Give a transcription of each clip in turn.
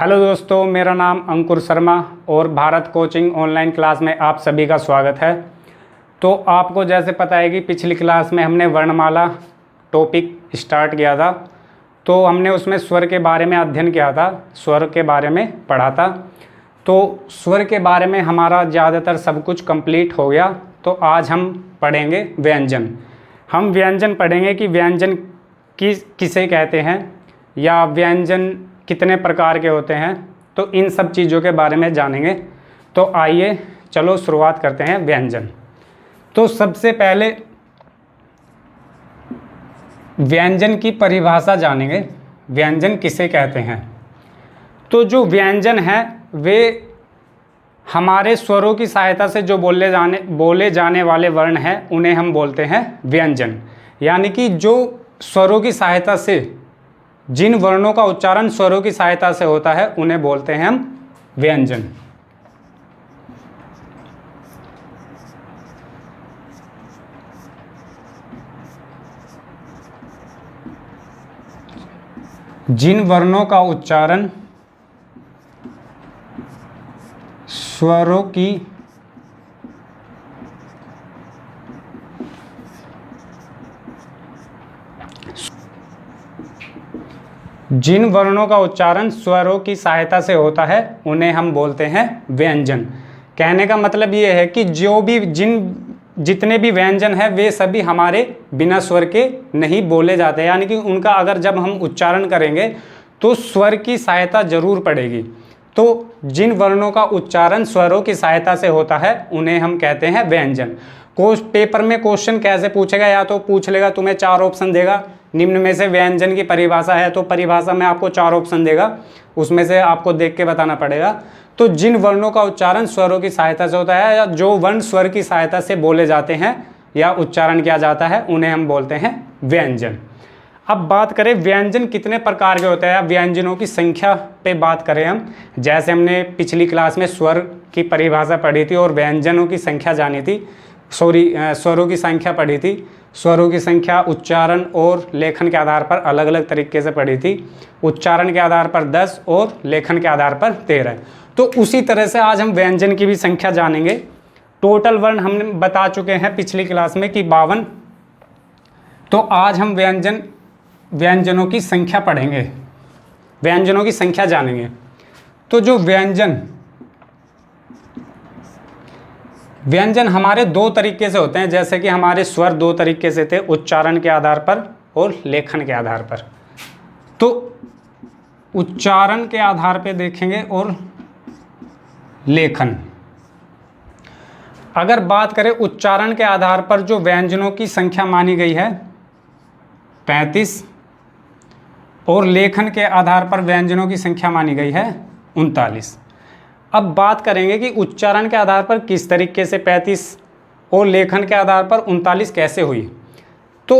Hello दोस्तों, मेरा नाम अंकुर शर्मा और भारत कोचिंग ऑनलाइन क्लास में आप सभी का स्वागत है। तो आपको जैसे पता है कि पिछली क्लास में हमने वर्णमाला टॉपिक स्टार्ट किया था, तो हमने उसमें स्वर के बारे में अध्ययन किया था, स्वर के बारे में पढ़ा था। तो स्वर के बारे में हमारा ज़्यादातर सब कुछ कंप्लीट हो गया। तो आज हम पढ़ेंगे व्यंजन। हम व्यंजन पढ़ेंगे कि व्यंजन किसे कहते हैं या व्यंजन कितने प्रकार के होते हैं, तो इन सब चीज़ों के बारे में जानेंगे। तो आइए चलो शुरुआत करते हैं व्यंजन। तो सबसे पहले व्यंजन की परिभाषा जानेंगे, व्यंजन किसे कहते हैं। तो जो व्यंजन है वे हमारे स्वरों की सहायता से जो बोले जाने वाले वर्ण हैं उन्हें हम बोलते हैं व्यंजन। यानी कि जो स्वरों की सहायता से, जिन वर्णों का उच्चारण स्वरों की सहायता से होता है उन्हें बोलते हैं हम व्यंजन। जिन वर्णों का उच्चारण स्वरों की जिन वर्णों का उच्चारण स्वरों की सहायता से होता है उन्हें हम बोलते हैं व्यंजन। कहने का मतलब ये है कि जितने भी व्यंजन हैं वे सभी हमारे बिना स्वर के नहीं बोले जाते, यानी कि उनका अगर जब हम उच्चारण करेंगे तो स्वर की सहायता जरूर पड़ेगी। तो जिन वर्णों का उच्चारण स्वरों की सहायता से होता है उन्हें हम कहते हैं व्यंजन। पेपर में क्वेश्चन कैसे पूछेगा, या तो पूछ लेगा, तुम्हें 4 ऑप्शन देगा, निम्न में से व्यंजन की परिभाषा है, तो परिभाषा में आपको 4 ऑप्शन देगा, उसमें से आपको देख के बताना पड़ेगा। तो जिन वर्णों का उच्चारण स्वरों की सहायता से होता है या जो वर्ण स्वर की सहायता से बोले जाते हैं या उच्चारण किया जाता है उन्हें हम बोलते हैं व्यंजन। अब बात करें व्यंजन कितने प्रकार के होते हैं, व्यंजनों की संख्या पे बात करें हम। जैसे हमने पिछली क्लास में स्वर की परिभाषा पढ़ी थी और व्यंजनों की संख्या जानी थी, स्वरों की संख्या पढ़ी थी। स्वरों की संख्या उच्चारण और लेखन के आधार पर अलग अलग तरीके से पढ़ी थी। उच्चारण के आधार पर 10 और लेखन के आधार पर 13। तो उसी तरह से आज हम व्यंजन की भी संख्या जानेंगे। टोटल वर्ण हमने बता चुके हैं पिछली क्लास में कि 52। तो आज हम व्यंजनों की संख्या पढ़ेंगे, व्यंजनों की संख्या जानेंगे। तो जो व्यंजन हमारे 2 तरीके से होते हैं। जैसे कि हमारे स्वर 2 तरीके से थे, उच्चारण के आधार पर और लेखन के आधार पर। तो उच्चारण के आधार पर देखेंगे और लेखन। अगर बात करें उच्चारण के आधार पर जो व्यंजनों की संख्या मानी गई है 35 और लेखन के आधार पर व्यंजनों की संख्या मानी गई है 39। अब बात करेंगे कि उच्चारण के आधार पर किस तरीके से 35 और लेखन के आधार पर 39 कैसे हुई। तो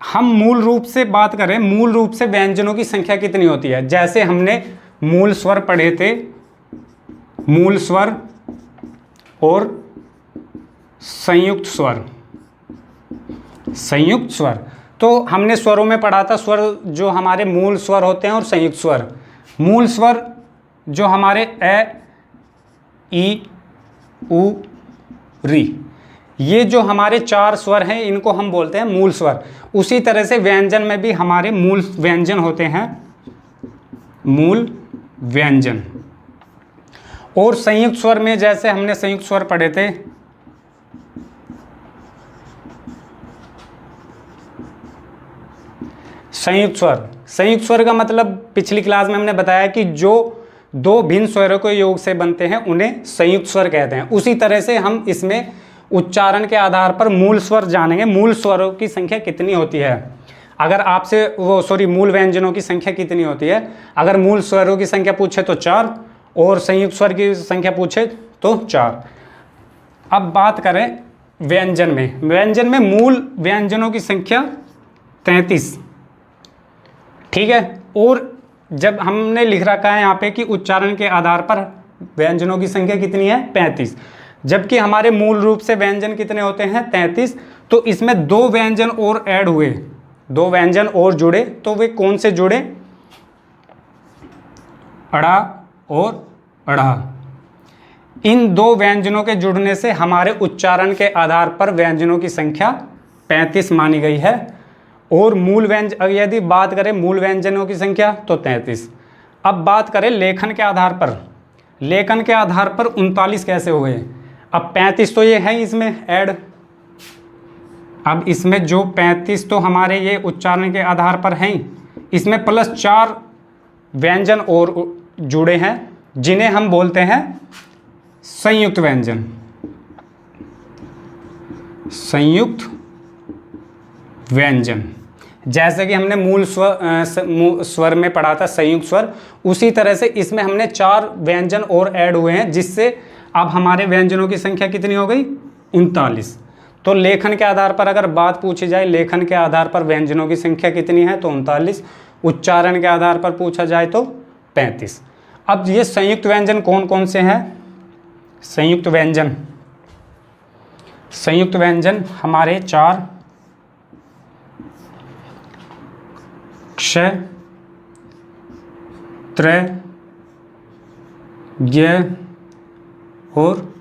हम मूल रूप से बात करें, मूल रूप से व्यंजनों की संख्या कितनी होती है। जैसे हमने मूल स्वर पढ़े थे, मूल स्वर और संयुक्त स्वर। संयुक्त स्वर तो हमने स्वरों में पढ़ा था, स्वर जो हमारे मूल स्वर होते हैं और संयुक्त स्वर। मूल स्वर जो हमारे ए, ई, उ, री, ये जो हमारे 4 स्वर हैं इनको हम बोलते हैं मूल स्वर। उसी तरह से व्यंजन में भी हमारे मूल व्यंजन होते हैं, मूल व्यंजन। और संयुक्त स्वर में जैसे हमने संयुक्त स्वर पढ़े थे, संयुक्त स्वर। संयुक्त स्वर का मतलब पिछली क्लास में हमने बताया कि जो 2 भिन्न स्वरों के योग से बनते हैं उन्हें संयुक्त स्वर कहते हैं। उसी तरह से हम इसमें उच्चारण के आधार पर मूल स्वर जानेंगे, मूल स्वरों की संख्या कितनी होती है। अगर आपसे मूल व्यंजनों की संख्या कितनी होती है, अगर मूल स्वरों की संख्या पूछे तो 4 और संयुक्त स्वर की संख्या पूछे तो 4। अब बात करें व्यंजन में। व्यंजन में मूल व्यंजनों की संख्या 33, ठीक है। और जब हमने लिख रखा है यहाँ पे कि उच्चारण के आधार पर व्यंजनों की संख्या कितनी है 35, जबकि हमारे मूल रूप से व्यंजन कितने होते हैं 33। तो इसमें 2 व्यंजन और ऐड हुए, 2 व्यंजन और जुड़े। तो वे कौन से जुड़े, अड़ा और अड़ा। इन दो व्यंजनों के जुड़ने से हमारे उच्चारण के आधार पर व्यंजनों की संख्या 35 मानी गई है। और मूल व्यंजन, यदि बात करें मूल व्यंजनों की संख्या तो 33। अब बात करें लेखन के आधार पर, लेखन के आधार पर 39 कैसे हुए? अब 35 तो ये है इसमें ऐड, अब इसमें जो 35 तो हमारे ये उच्चारण के आधार पर हैं, इसमें प्लस 4 व्यंजन और जुड़े हैं जिन्हें हम बोलते हैं संयुक्त व्यंजन। संयुक्त व्यंजन, जैसे कि हमने मूल स्वर में पढ़ा था संयुक्त स्वर, उसी तरह से इसमें हमने 4 व्यंजन और ऐड हुए हैं, जिससे अब हमारे व्यंजनों की संख्या कितनी हो गई? 39। तो लेखन के आधार पर अगर बात पूछी जाए, लेखन के आधार पर व्यंजनों की संख्या कितनी है तो 39, उच्चारण के आधार पर पूछा जाए तो 35। अब ये संयुक्त व्यंजन कौन कौन से हैं? संयुक्त व्यंजन, संयुक्त व्यंजन हमारे 4 क्ष, त्रय, ज्ञ और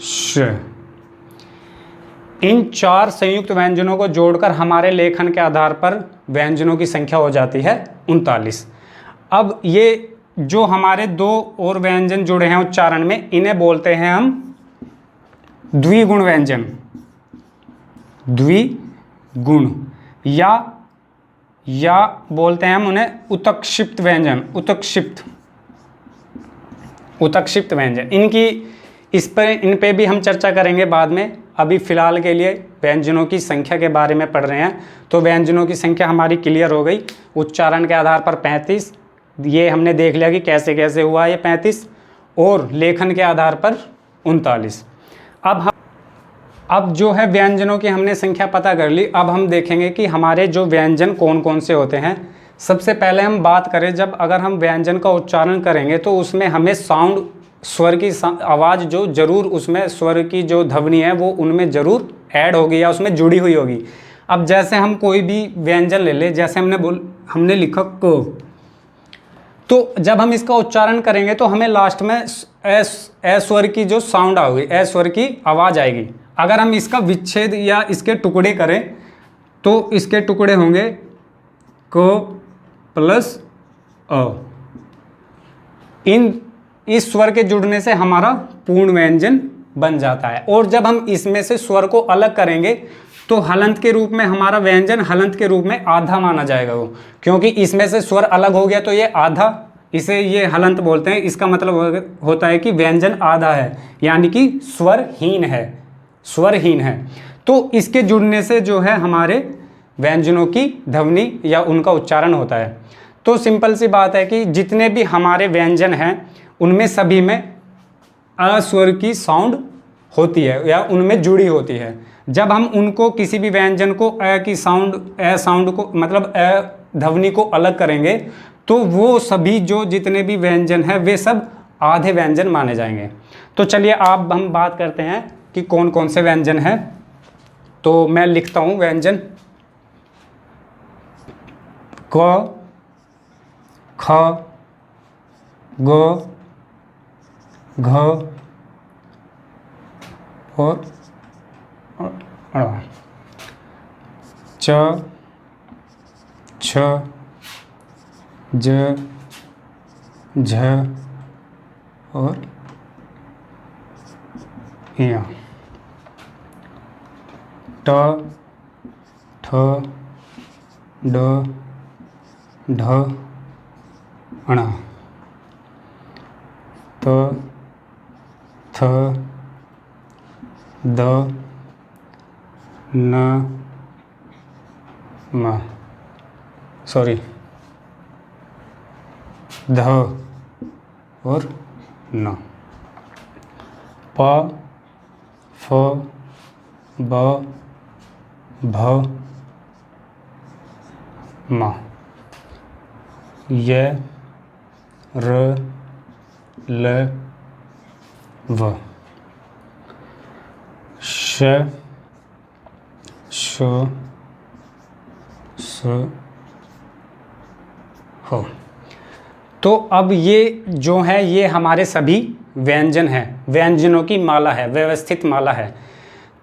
श। इन 4 संयुक्त व्यंजनों को जोड़कर हमारे लेखन के आधार पर व्यंजनों की संख्या हो जाती है 39। अब ये जो हमारे 2 और व्यंजन जुड़े हैं उच्चारण में, इन्हें बोलते हैं हम द्विगुण व्यंजन। द्विगुण या बोलते हैं हम उन्हें उत्क्षिप्त व्यंजन। उत्क्षिप्त व्यंजन, इन पे भी हम चर्चा करेंगे बाद में। अभी फिलहाल के लिए व्यंजनों की संख्या के बारे में पढ़ रहे हैं। तो व्यंजनों की संख्या हमारी क्लियर हो गई। उच्चारण के आधार पर 35, ये हमने देख लिया कि कैसे कैसे हुआ ये 35, और लेखन के आधार पर 39। अब जो है व्यंजनों की हमने संख्या पता कर ली। अब हम देखेंगे कि हमारे जो व्यंजन कौन कौन से होते हैं। सबसे पहले हम बात करें, जब अगर हम व्यंजन का उच्चारण करेंगे तो उसमें हमें साउंड, स्वर की आवाज़ जो जरूर, उसमें स्वर की जो ध्वनि है वो उनमें ज़रूर ऐड होगी या उसमें जुड़ी हुई होगी। अब जैसे हम कोई भी व्यंजन ले लें, जैसे हमने लिखा को, तो जब हम इसका उच्चारण करेंगे तो हमें लास्ट में ए स्वर की जो साउंड आएगी, ए स्वर की आवाज़ आएगी। अगर हम इसका विच्छेद या इसके टुकड़े करें तो इसके टुकड़े होंगे को प्लस अ। इस स्वर के जुड़ने से हमारा पूर्ण व्यंजन बन जाता है। और जब हम इसमें से स्वर को अलग करेंगे तो हलंत के रूप में हमारा व्यंजन हलंत के रूप में आधा माना जाएगा वो, क्योंकि इसमें से स्वर अलग हो गया तो ये आधा, इसे ये हलंत बोलते हैं। इसका मतलब होता है कि व्यंजन आधा है, यानी कि स्वरहीन है, स्वरहीन है। तो इसके जुड़ने से जो है हमारे व्यंजनों की ध्वनि या उनका उच्चारण होता है। तो सिंपल सी बात है कि जितने भी हमारे व्यंजन हैं उनमें सभी में अ स्वर की साउंड होती है या उनमें जुड़ी होती है। जब हम उनको किसी भी व्यंजन को ए साउंड को मतलब ए ध्वनि को अलग करेंगे तो वो सभी जो जितने भी व्यंजन हैं वे सब आधे व्यंजन माने जाएंगे। तो चलिए अब हम बात करते हैं कि कौन कौन से व्यंजन हैं। तो मैं लिखता हूँ व्यंजन क, ख, ग, घ और ड़, च, छ, ज, झ और य, ट, ठ, ड, ढ, ण, त, थ, द, न, म, ध और न, प, फ, ब, भ, म, य, र, ल, व, श, श, स, ह। तो अब ये जो है ये हमारे सभी व्यंजन हैं, व्यंजनों की माला है, व्यवस्थित माला है।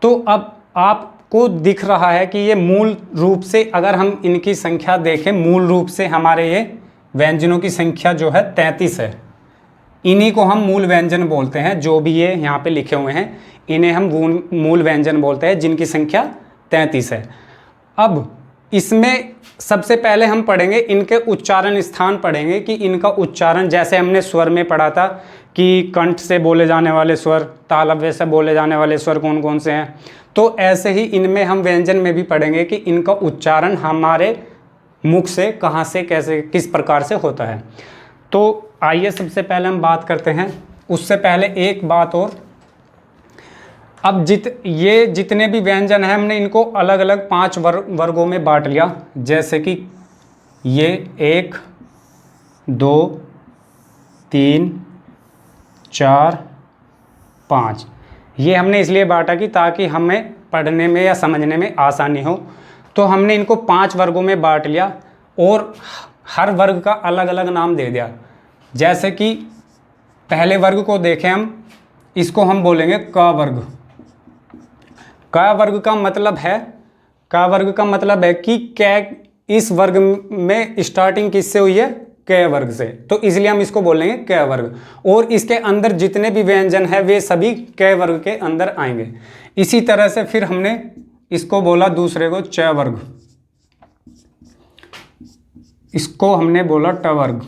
तो अब आपको दिख रहा है कि ये मूल रूप से अगर हम इनकी संख्या देखें, मूल रूप से हमारे ये व्यंजनों की संख्या जो है 33 है। इन्हीं को हम मूल व्यंजन बोलते हैं, जो भी ये यहाँ पे लिखे हुए हैं इन्हें हम मूल व्यंजन बोलते हैं, जिनकी संख्या 33 है। अब इसमें सबसे पहले हम पढ़ेंगे इनके उच्चारण स्थान पढ़ेंगे कि इनका उच्चारण, जैसे हमने स्वर में पढ़ा था कि कंठ से बोले जाने वाले स्वर, तालव्य से बोले जाने वाले स्वर कौन कौन से हैं, तो ऐसे ही इनमें हम व्यंजन में भी पढ़ेंगे कि इनका उच्चारण हमारे मुख से कहाँ से कैसे किस प्रकार से होता है। तो आइए सबसे पहले हम बात करते हैं। उससे पहले एक बात और, अब ये जितने भी व्यंजन हैं हमने इनको अलग अलग 5 वर्गों में बांट लिया। जैसे कि ये 1 2 3 4 5, ये हमने इसलिए बांटा कि ताकि हमें पढ़ने में या समझने में आसानी हो। तो हमने इनको 5 वर्गों में बांट लिया और हर वर्ग का अलग अलग नाम दे दिया। जैसे कि पहले वर्ग को देखें हम, इसको हम बोलेंगे क वर्ग। क वर्ग का मतलब है कि इस वर्ग में स्टार्टिंग किससे हुई है, क वर्ग से, तो इसलिए हम इसको बोलेंगे क वर्ग। और इसके अंदर जितने भी व्यंजन है वे सभी क वर्ग के अंदर आएंगे। इसी तरह से फिर हमने इसको बोला दूसरे को च वर्ग, इसको हमने बोला ट वर्ग,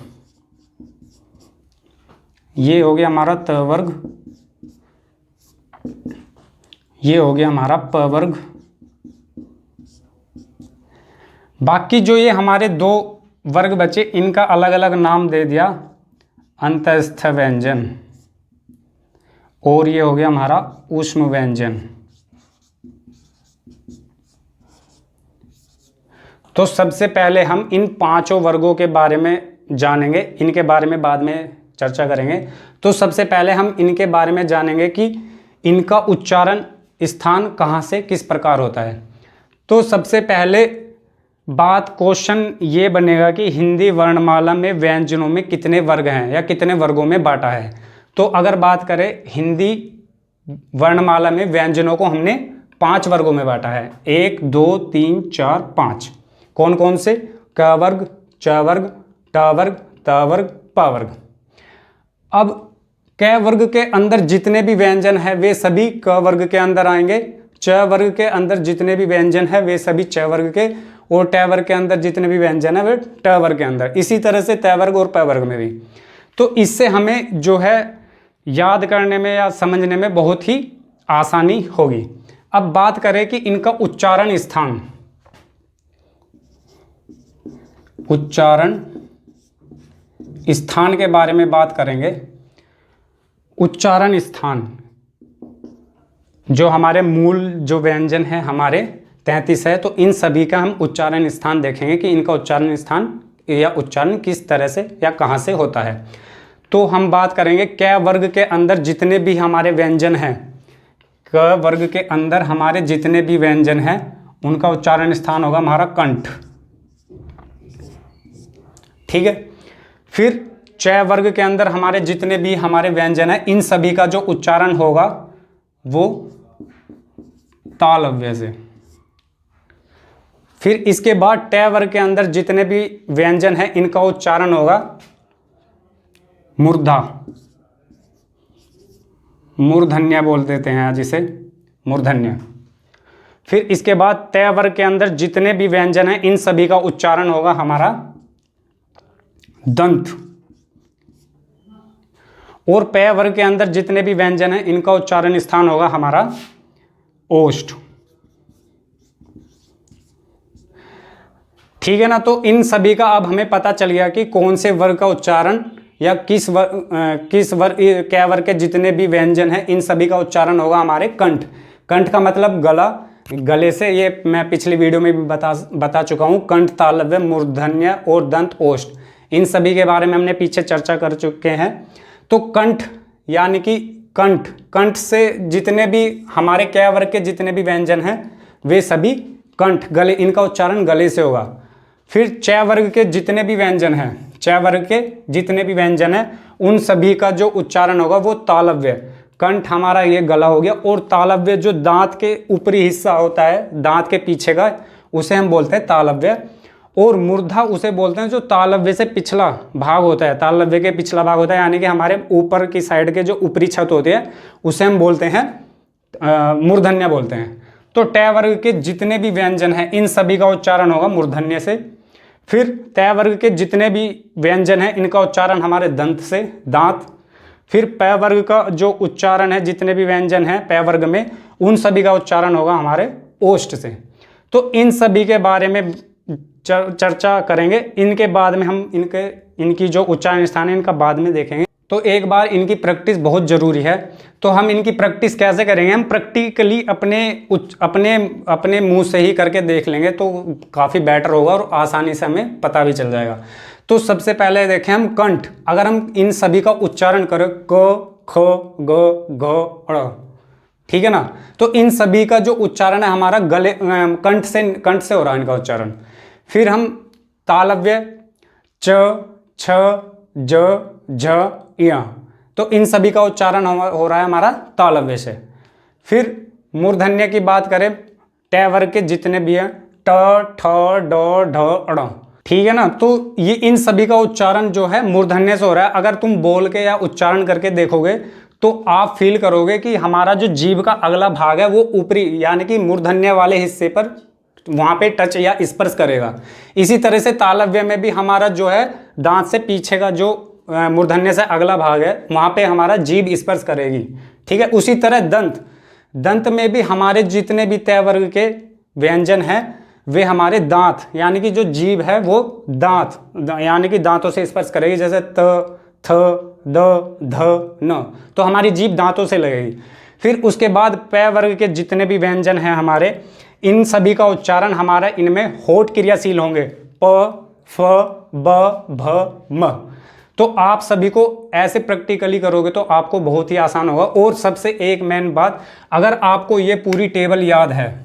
ये हो गया हमारा त वर्ग, ये हो गया हमारा प वर्ग। बाकी जो ये हमारे 2 वर्ग बचे इनका अलग अलग नाम दे दिया, अंतस्थ व्यंजन, और ये हो गया हमारा ऊष्म व्यंजन। तो सबसे पहले हम इन 5 वर्गों के बारे में जानेंगे, इनके बारे में बाद में चर्चा करेंगे। तो सबसे पहले हम इनके बारे में जानेंगे कि इनका उच्चारण स्थान कहाँ से किस प्रकार होता है। तो सबसे पहले बात, क्वेश्चन ये बनेगा कि हिंदी वर्णमाला में व्यंजनों में कितने वर्ग हैं या कितने वर्गों में बांटा है। तो अगर बात करें हिंदी वर्णमाला में व्यंजनों को हमने 5 वर्गों में बांटा है, 1 2 3 4 5। कौन कौन से? क वर्ग, च वर्ग, ट वर्ग, त वर्ग, प वर्ग। अब क वर्ग के अंदर जितने भी व्यंजन है वे सभी क वर्ग के अंदर आएंगे, च वर्ग के अंदर जितने भी व्यंजन है वे सभी च वर्ग के, और ट वर्ग के अंदर जितने भी व्यंजन है वे ट वर्ग के अंदर। इसी तरह से त वर्ग और प वर्ग में भी। तो इससे हमें जो है याद करने में या समझने में बहुत ही आसानी होगी। अब बात करें कि इनका उच्चारण स्थान, उच्चारण स्थान के बारे में बात करेंगे। उच्चारण स्थान जो हमारे मूल जो व्यंजन है हमारे 33 है, तो इन सभी का हम उच्चारण स्थान देखेंगे कि इनका उच्चारण स्थान या उच्चारण किस तरह से या कहाँ से होता है। तो हम बात करेंगे क वर्ग के अंदर जितने भी हमारे व्यंजन हैं, क वर्ग के अंदर हमारे जितने भी व्यंजन हैं उनका उच्चारण स्थान होगा हमारा कंठ। ठीक है। फिर च वर्ग के अंदर हमारे जितने भी हमारे व्यंजन हैं इन सभी का जो उच्चारण होगा वो तालव्य से। फिर इसके बाद ट वर्ग के अंदर जितने भी व्यंजन हैं इनका उच्चारण होगा मूर्धा, मूर्धन्य बोल देते हैं आज इसे, मूर्धन्य। फिर इसके बाद त वर्ग के अंदर जितने भी व्यंजन हैं इन सभी का उच्चारण होगा हमारा दंत, और प वर्ग के अंदर जितने भी व्यंजन हैं इनका उच्चारण स्थान होगा हमारा ओष्ठ। ठीक है ना। तो इन सभी का अब हमें पता चल गया कि कौन से वर्ग का उच्चारण या किस वर्ग क वर्ग के जितने भी व्यंजन हैं इन सभी का उच्चारण होगा हमारे कंठ। कंठ का मतलब गला, गले से, ये मैं पिछली वीडियो में भी बता चुका हूँ। कंठ, तालव्य, मूर्धन्य और दंत, ओष्ठ, इन सभी के बारे में हमने पीछे चर्चा कर चुके हैं। तो कंठ यानी कि कंठ से जितने भी हमारे क वर्ग के जितने भी व्यंजन हैं वे सभी कंठ, गले, इनका उच्चारण गले से होगा। फिर च वर्ग के जितने भी व्यंजन हैं, च वर्ग के जितने भी व्यंजन हैं उन सभी का जो उच्चारण होगा वो तालव्य, कंठ हमारा ये गला हो गया, और तालव्य जो दांत के ऊपरी हिस्सा होता है दांत के पीछे का, उसे हम बोलते हैं तालव्य, और मूर्धा उसे बोलते हैं जो तालव्य से पिछला भाग होता है, तालव्य के पिछला भाग होता है, यानी कि हमारे ऊपर की साइड के जो ऊपरी छत होती है उसे हम बोलते हैं मूर्धन्य बोलते हैं। तो ट वर्ग के जितने भी व्यंजन हैं इन सभी का उच्चारण होगा मूर्धन्य से। फिर त वर्ग के जितने भी व्यंजन हैं इनका उच्चारण हमारे दंत से, दांत। फिर प वर्ग का जो उच्चारण है जितने भी व्यंजन हैं प वर्ग में उन सभी का उच्चारण होगा हमारे ओष्ठ से। तो इन सभी के बारे में चर्चा करेंगे, इनके बाद में हम इनकी जो उच्चारण स्थान है इनका बाद में देखेंगे। तो एक बार इनकी प्रैक्टिस बहुत ज़रूरी है। तो हम इनकी प्रैक्टिस कैसे करेंगे, हम प्रैक्टिकली अपने मुंह से ही करके देख लेंगे तो काफ़ी बेटर होगा और आसानी से हमें पता भी चल जाएगा। तो सबसे पहले देखें हम कंठ, अगर हम इन सभी का उच्चारण करें क ख ग घ ड़, ठीक है ना, तो इन सभी का जो उच्चारण है हमारा गले कंठ से हो रहा है इनका उच्चारण। फिर हम तालव्य च छ ज झ य, तो इन सभी का उच्चारण हो रहा है हमारा तालव्य से। फिर मूर्धन्य की बात करें ट वर्ग के जितने भी हैं ट ठ ड ढ ड़, ठीक है ना, तो ये इन सभी का उच्चारण जो है मूर्धन्य से हो रहा है। अगर तुम बोल के या उच्चारण करके देखोगे तो आप फील करोगे कि हमारा जो जीभ का अगला भाग है वो ऊपरी यानी कि मूर्धन्य वाले हिस्से पर वहाँ पे टच या स्पर्श करेगा। इसी तरह से तालव्य में भी हमारा जो है दांत से पीछे का जो मूर्धन्य से अगला भाग है वहाँ पे हमारा जीभ स्पर्श करेगी, ठीक है। उसी तरह दंत में भी हमारे जितने भी त वर्ग के व्यंजन हैं वे हमारे दांत यानी कि जो जीभ है वो दांत यानी कि दांतों से स्पर्श करेगी, जैसे त थ द ध न, तो हमारी जीभ दांतों से लगेगी। फिर उसके बाद प वर्ग के जितने भी व्यंजन हैं हमारे इन सभी का उच्चारण हमारा इनमें होठ क्रियाशील होंगे, प फ ब भ म। तो आप सभी को ऐसे प्रैक्टिकली करोगे तो आपको बहुत ही आसान होगा। और सबसे एक मेन बात, अगर आपको ये पूरी टेबल याद है,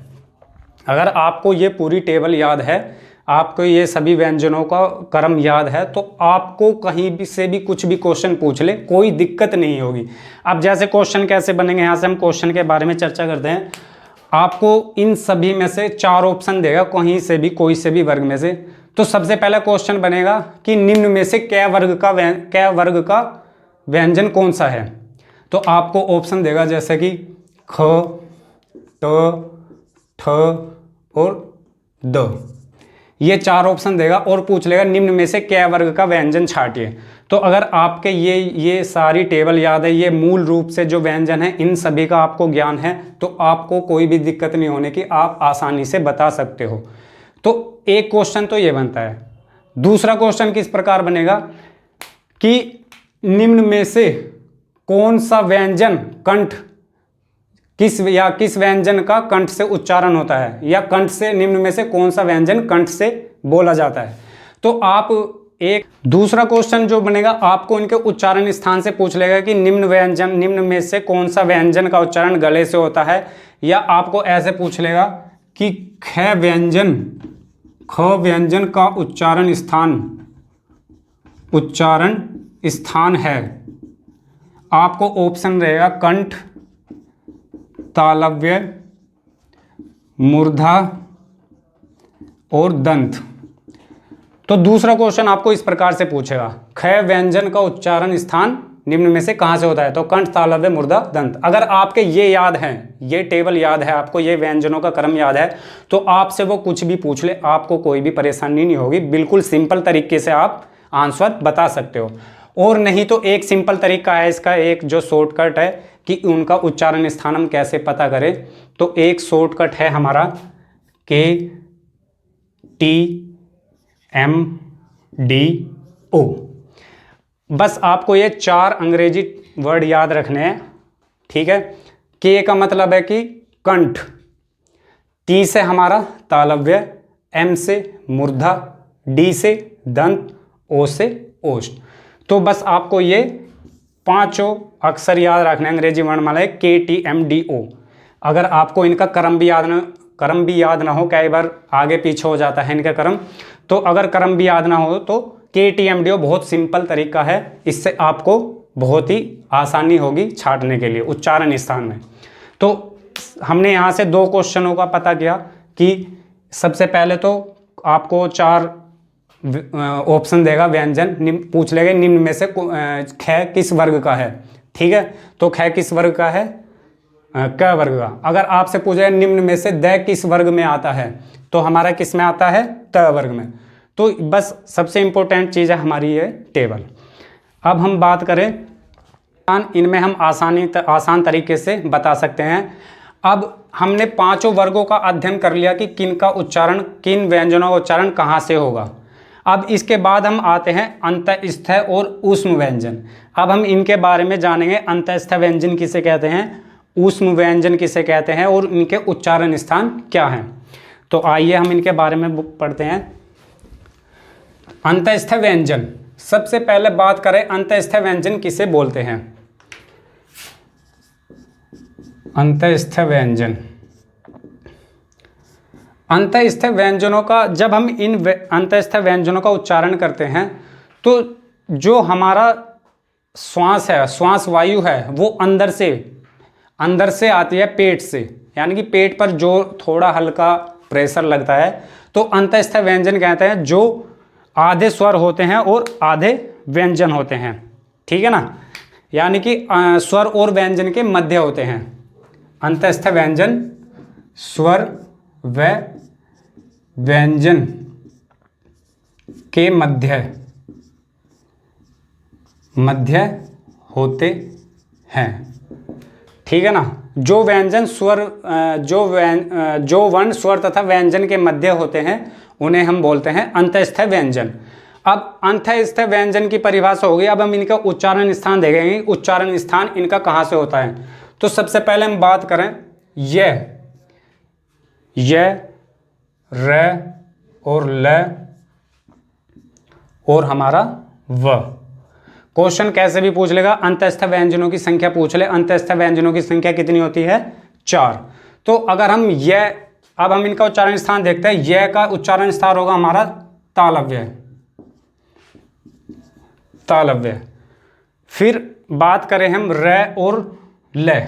अगर आपको ये पूरी टेबल याद है, आपको ये सभी व्यंजनों का क्रम याद है, तो आपको कहीं भी से भी कुछ भी क्वेश्चन पूछ ले कोई दिक्कत नहीं होगी। अब जैसे क्वेश्चन कैसे बनेंगे, यहाँ से हम क्वेश्चन के बारे में चर्चा करते हैं। आपको इन सभी में से 4 ऑप्शन देगा, कहीं से भी कोई से भी वर्ग में से। तो सबसे पहला क्वेश्चन बनेगा कि निम्न में से क वर्ग का व्यंजन कौन सा है। तो आपको ऑप्शन देगा जैसे कि ख ट ठ और द, ये 4 ऑप्शन देगा और पूछ लेगा निम्न में से क वर्ग का व्यंजन छांटिए। तो अगर आपके ये सारी टेबल याद है, ये मूल रूप से जो व्यंजन है इन सभी का आपको ज्ञान है, तो आपको कोई भी दिक्कत नहीं होने की, आप आसानी से बता सकते हो। तो एक क्वेश्चन तो ये बनता है। दूसरा क्वेश्चन किस प्रकार बनेगा कि निम्न में से कौन सा व्यंजन कंठ किस व्यंजन का कंठ से उच्चारण होता है, या कंठ से निम्न में से कौन सा व्यंजन कंठ से बोला जाता है। तो आप एक दूसरा क्वेश्चन जो बनेगा आपको इनके उच्चारण स्थान से पूछ लेगा कि निम्न में से कौन सा व्यंजन का उच्चारण गले से होता है, या आपको ऐसे पूछ लेगा कि ख व्यंजन का उच्चारण स्थान है। आपको ऑप्शन रहेगा कंठ, तालव्य, मूर्धा और दंत। तो दूसरा क्वेश्चन आपको इस प्रकार से पूछेगा, ख व्यंजन का उच्चारण स्थान निम्न में से कहाँ से होता है। तो कंठ, तालव्य, मूर्धा, दंत। अगर आपके ये याद है, ये टेबल याद है, आपको ये व्यंजनों का क्रम याद है, तो आपसे वो कुछ भी पूछ ले, आपको कोई भी परेशानी नहीं होगी। बिल्कुल सिंपल तरीके से आप आंसर बता सकते हो। और नहीं तो एक सिंपल तरीका है इसका, एक जो शॉर्टकट है कि उनका उच्चारण स्थान हम कैसे पता करें। तो एक शॉर्टकट है हमारा KTMDO। बस आपको ये 4 अंग्रेजी वर्ड याद रखने हैं, ठीक है। के का मतलब है कि कंठ, टी से हमारा तालव्य, एम से मूर्धा, डी से दंत, ओ से ओष्ठ। तो बस आपको ये 5 अक्षर याद रखने अंग्रेजी वर्णमाला है KTMDO। अगर आपको इनका क्रम भी याद ना हो, कई बार आगे पीछे हो जाता है इनका क्रम, तो अगर क्रम भी याद ना हो तो KTMDO बहुत सिंपल तरीका है, इससे आपको बहुत ही आसानी होगी छांटने के लिए उच्चारण स्थान में। तो हमने यहाँ से 2 क्वेश्चनों का पता किया कि सबसे पहले तो आपको 4 ऑप्शन देगा व्यंजन, पूछ लेगा निम्न में से ख किस वर्ग का है। ठीक है, तो ख किस वर्ग का है, क वर्ग का। अगर आपसे पूछे निम्न में से द किस वर्ग में आता है, तो हमारा किस में आता है, त वर्ग में। तो बस सबसे इंपॉर्टेंट चीज़ है हमारी ये टेबल। अब हम बात करें, इनमें हम आसान तरीके से बता सकते हैं। अब हमने 5 वर्गों का अध्ययन कर लिया कि किन का उच्चारण, किन व्यंजनों का उच्चारण कहाँ से होगा। अब इसके बाद हम आते हैं अंतःस्थ और ऊष्म व्यंजन। अब हम इनके बारे में जानेंगे, अंतःस्थ व्यंजन किसे कहते हैं, ऊष्म व्यंजन किसे कहते हैं और इनके उच्चारण स्थान क्या हैं। तो आइए हम इनके बारे में पढ़ते हैं। अंतःस्थ व्यंजन, सबसे पहले बात करें अंतःस्थ व्यंजन किसे बोलते हैं। अंतःस्थ व्यंजन, अंतःस्थ व्यंजनों का, जब हम इन अंतःस्थ व्यंजनों का उच्चारण करते हैं तो जो हमारा श्वास है, श्वास वायु है, वो अंदर से आती है पेट से, यानी कि पेट पर जो थोड़ा हल्का प्रेशर लगता है, तो अंतःस्थ व्यंजन कहते हैं जो आधे स्वर होते हैं और आधे व्यंजन होते हैं। ठीक है ना, यानी कि स्वर और व्यंजन के मध्य होते हैं। अंतःस्थ व्यंजन स्वर व व्यंजन के मध्य होते हैं। ठीक है ना, जो व्यंजन स्वर जो वर्ण स्वर तथा व्यंजन के मध्य होते हैं उन्हें हम बोलते हैं अंतःस्थ व्यंजन। अब अंतःस्थ व्यंजन की परिभाषा होगी। अब हम इनका उच्चारण स्थान देखेंगे, उच्चारण स्थान इनका कहाँ से होता है। तो सबसे पहले हम बात करें य, र और ल और हमारा व। क्वेश्चन कैसे भी पूछ लेगा, अंतःस्थ व्यंजनों की संख्या पूछ ले, अंतःस्थ व्यंजनों की संख्या कितनी होती है, 4। तो अगर हम अब हम इनका उच्चारण स्थान देखते हैं। य का उच्चारण स्थान होगा हमारा तालव्य। फिर बात करें हम र और ल,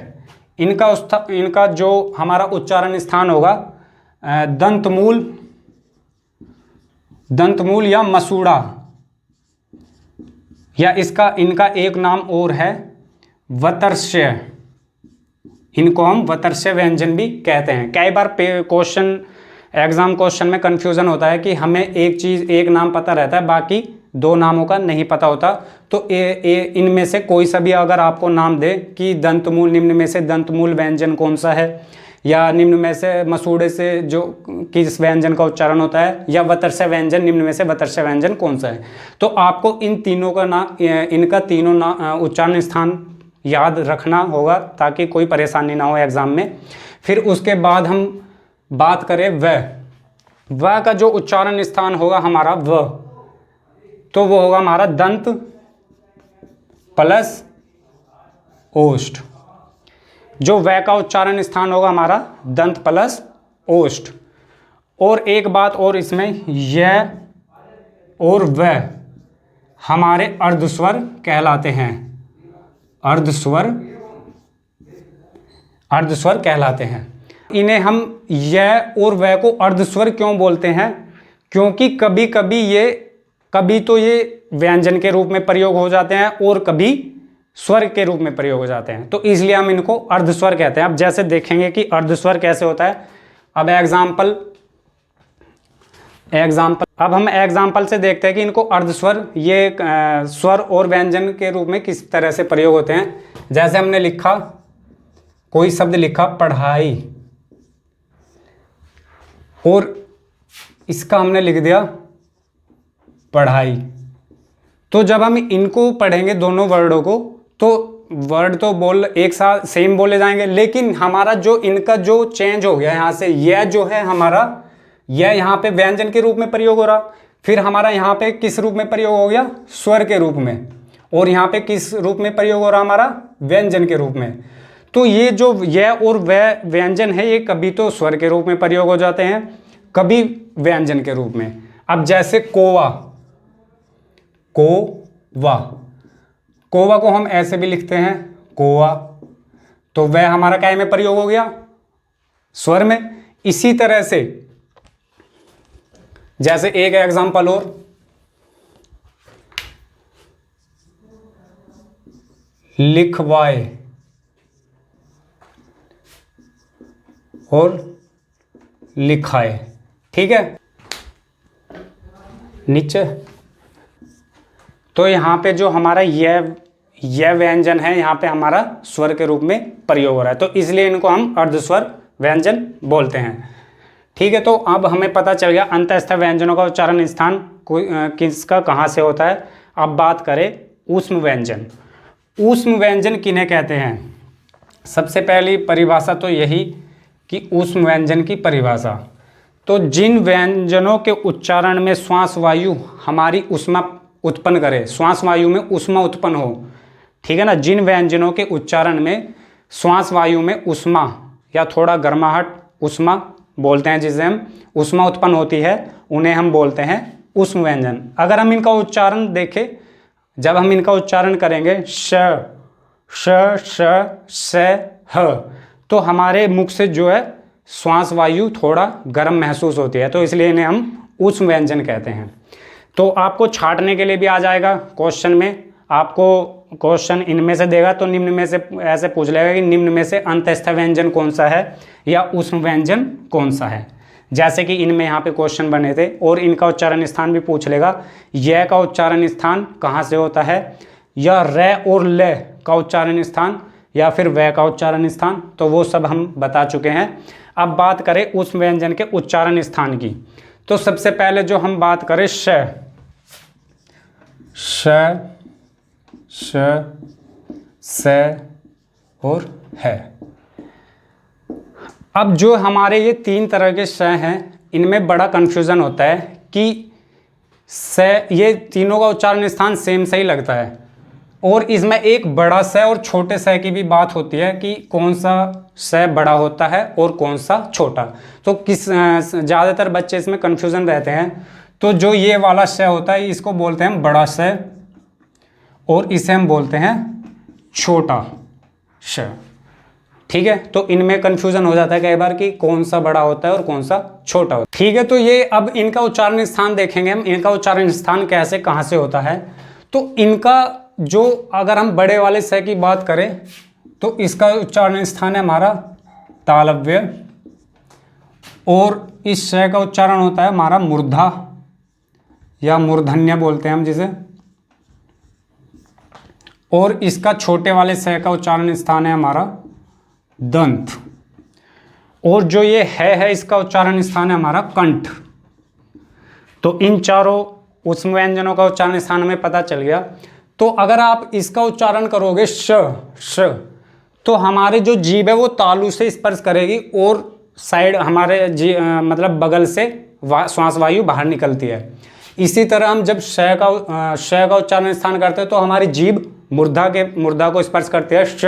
इनका जो हमारा उच्चारण स्थान होगा दंतमूल या मसूड़ा, या इनका एक नाम और है वतर्ष्य। इनको हम वतर्ष्य व्यंजन भी कहते हैं। कई बार एग्जाम क्वेश्चन में कंफ्यूजन होता है कि हमें एक नाम पता रहता है, बाकी 2 नामों का नहीं पता होता। तो इनमें से कोई सा भी अगर आपको नाम दे कि निम्न में से दंतमूल व्यंजन कौन सा है, या निम्न में से मसूड़े से जो किस व्यंजन का उच्चारण होता है, या वतर्ष्य व्यंजन, निम्न में से वतर्ष्य व्यंजन कौन सा है, तो आपको इन तीनों का इनका तीनों उच्चारण स्थान याद रखना होगा ताकि कोई परेशानी ना हो एग्जाम में। फिर उसके बाद हम बात करें व का जो उच्चारण स्थान होगा हमारा तो वो होगा हमारा दंत प्लस ओष्ठ। जो व का उच्चारण स्थान होगा हमारा दंत प्लस ओष्ठ। और एक बात और इसमें, य और व हमारे अर्धस्वर कहलाते हैं, अर्धस्वर कहलाते हैं। इन्हें हम य और व को अर्धस्वर क्यों बोलते हैं, क्योंकि कभी तो ये व्यंजन के रूप में प्रयोग हो जाते हैं और कभी स्वर के रूप में प्रयोग हो जाते हैं, तो इसलिए हम इनको अर्धस्वर कहते हैं। अब जैसे देखेंगे कि अर्धस्वर कैसे होता है। अब अब हम एग्जाम्पल से देखते हैं कि इनको अर्धस्वर, ये स्वर और व्यंजन के रूप में किस तरह से प्रयोग होते हैं। जैसे हमने लिखा, कोई शब्द लिखा पढ़ाई, और इसका हमने लिख दिया पढ़ाई। तो जब हम इनको पढ़ेंगे दोनों वर्डों को, तो वर्ड तो एक साथ सेम बोले जाएंगे, लेकिन हमारा जो इनका जो चेंज हो गया यहाँ से, यह जो है हमारा, यह यहाँ पे व्यंजन के रूप में प्रयोग हो रहा, फिर हमारा यहाँ पे किस रूप में प्रयोग हो गया, स्वर के रूप में, और यहाँ पे किस रूप में प्रयोग हो रहा हमारा, व्यंजन के रूप में। तो ये जो यह और वह व्यंजन है, ये कभी तो स्वर के रूप में प्रयोग हो जाते हैं, कभी व्यंजन के रूप में। अब जैसे कोवा, कोवा। कोवा को हम ऐसे भी लिखते हैं कोवा, तो वह हमारा क्या में प्रयोग हो गया, स्वर में। इसी तरह से जैसे एक एग्जांपल और, लिखवाए और लिखाए, ठीक है, नीचे। तो यहाँ पे जो हमारा यह व्यंजन है, यहाँ पे हमारा स्वर के रूप में प्रयोग हो रहा है, तो इसलिए इनको हम अर्धस्वर व्यंजन बोलते हैं, ठीक है। तो अब हमें पता चल गया अंतःस्थ व्यंजनों का उच्चारण स्थान किसका कहाँ से होता है। अब बात करें ऊष्म व्यंजन। ऊष्म व्यंजन किन्हें कहते हैं। सबसे पहली परिभाषा तो यही कि ऊष्म व्यंजन की परिभाषा, तो जिन व्यंजनों के उच्चारण में श्वास वायु हमारी ऊष्मा उत्पन्न करे, श्वास वायु में ऊष्मा उत्पन्न हो, ठीक है ना। जिन व्यंजनों के उच्चारण में श्वास वायु में ऊष्मा या थोड़ा गर्माहट, ऊष्मा बोलते हैं जिसे हम, ऊष्मा उत्पन्न होती है, उन्हें हम बोलते हैं ऊष्म व्यंजन। अगर हम इनका उच्चारण देखें, जब हम इनका उच्चारण करेंगे श श श स ह, तो हमारे मुख से जो है श्वास वायु थोड़ा गर्म महसूस होती है, तो इसलिए इन्हें हम ऊष्म व्यंजन कहते हैं। तो आपको छांटने के लिए भी आ जाएगा क्वेश्चन में, आपको क्वेश्चन इनमें से देगा तो निम्न में से ऐसे पूछ लेगा कि निम्न में से अंतःस्थ व्यंजन कौन सा है या ऊष्म व्यंजन कौन सा है। जैसे कि इनमें यहाँ पे क्वेश्चन बने थे, और इनका उच्चारण स्थान भी पूछ लेगा, यह का उच्चारण स्थान कहाँ से होता है, या र और ल का उच्चारण स्थान, या फिर वह का उच्चारण स्थान, तो वो सब हम बता चुके हैं। अब बात करें ऊष्म व्यंजन के उच्चारण स्थान की, तो सबसे पहले जो हम बात करें श श स और है। अब जो हमारे ये तीन तरह के श हैं, इनमें बड़ा कन्फ्यूज़न होता है कि स, ये तीनों का उच्चारण स्थान सेम सही लगता है, और इसमें एक बड़ा स और छोटे स की भी बात होती है कि कौन सा स बड़ा होता है और कौन सा छोटा। तो ज़्यादातर बच्चे इसमें कन्फ्यूज़न रहते हैं। तो जो ये वाला स होता है, इसको बोलते हैं बड़ा स, और इसे हम बोलते हैं छोटा श, ठीक है। तो इनमें कन्फ्यूजन हो जाता है कई बार कि कौन सा बड़ा होता है और कौन सा छोटा होता है, ठीक है। तो ये अब इनका उच्चारण स्थान देखेंगे हम, इनका उच्चारण स्थान कैसे कहाँ से होता है। तो इनका जो, अगर हम बड़े वाले स की बात करें, तो इसका उच्चारण स्थान है हमारा तालव्य, और इस श का उच्चारण होता है हमारा मूर्धा या मूर्धन्य बोलते हैं हम जिसे, और इसका छोटे वाले स का उच्चारण स्थान है हमारा दंत, और जो ये है इसका उच्चारण स्थान है हमारा कंठ। तो इन चारों ऊष्म व्यंजनों का उच्चारण स्थान हमें पता चल गया। तो अगर आप इसका उच्चारण करोगे श, तो हमारे जो जीभ है वो तालु से स्पर्श करेगी, और साइड हमारे मतलब बगल से श्वास वायु बाहर निकलती है। इसी तरह हम जब श का उच्चारण स्थान करते हैं, तो हमारी जीभ मूर्धा को स्पर्श करती है श,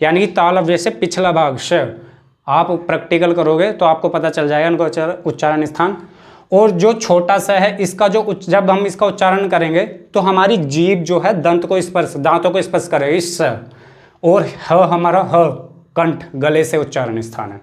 यानी कि तालव्य से पिछला भाग श। आप प्रैक्टिकल करोगे तो आपको पता चल जाएगा इनका उच्चारण स्थान। और जो छोटा सा है, इसका जो जब हम इसका उच्चारण करेंगे तो हमारी जीभ जो है दांतों को स्पर्श करेगी स, और ह हमारा ह कंठ गले से उच्चारण स्थान है।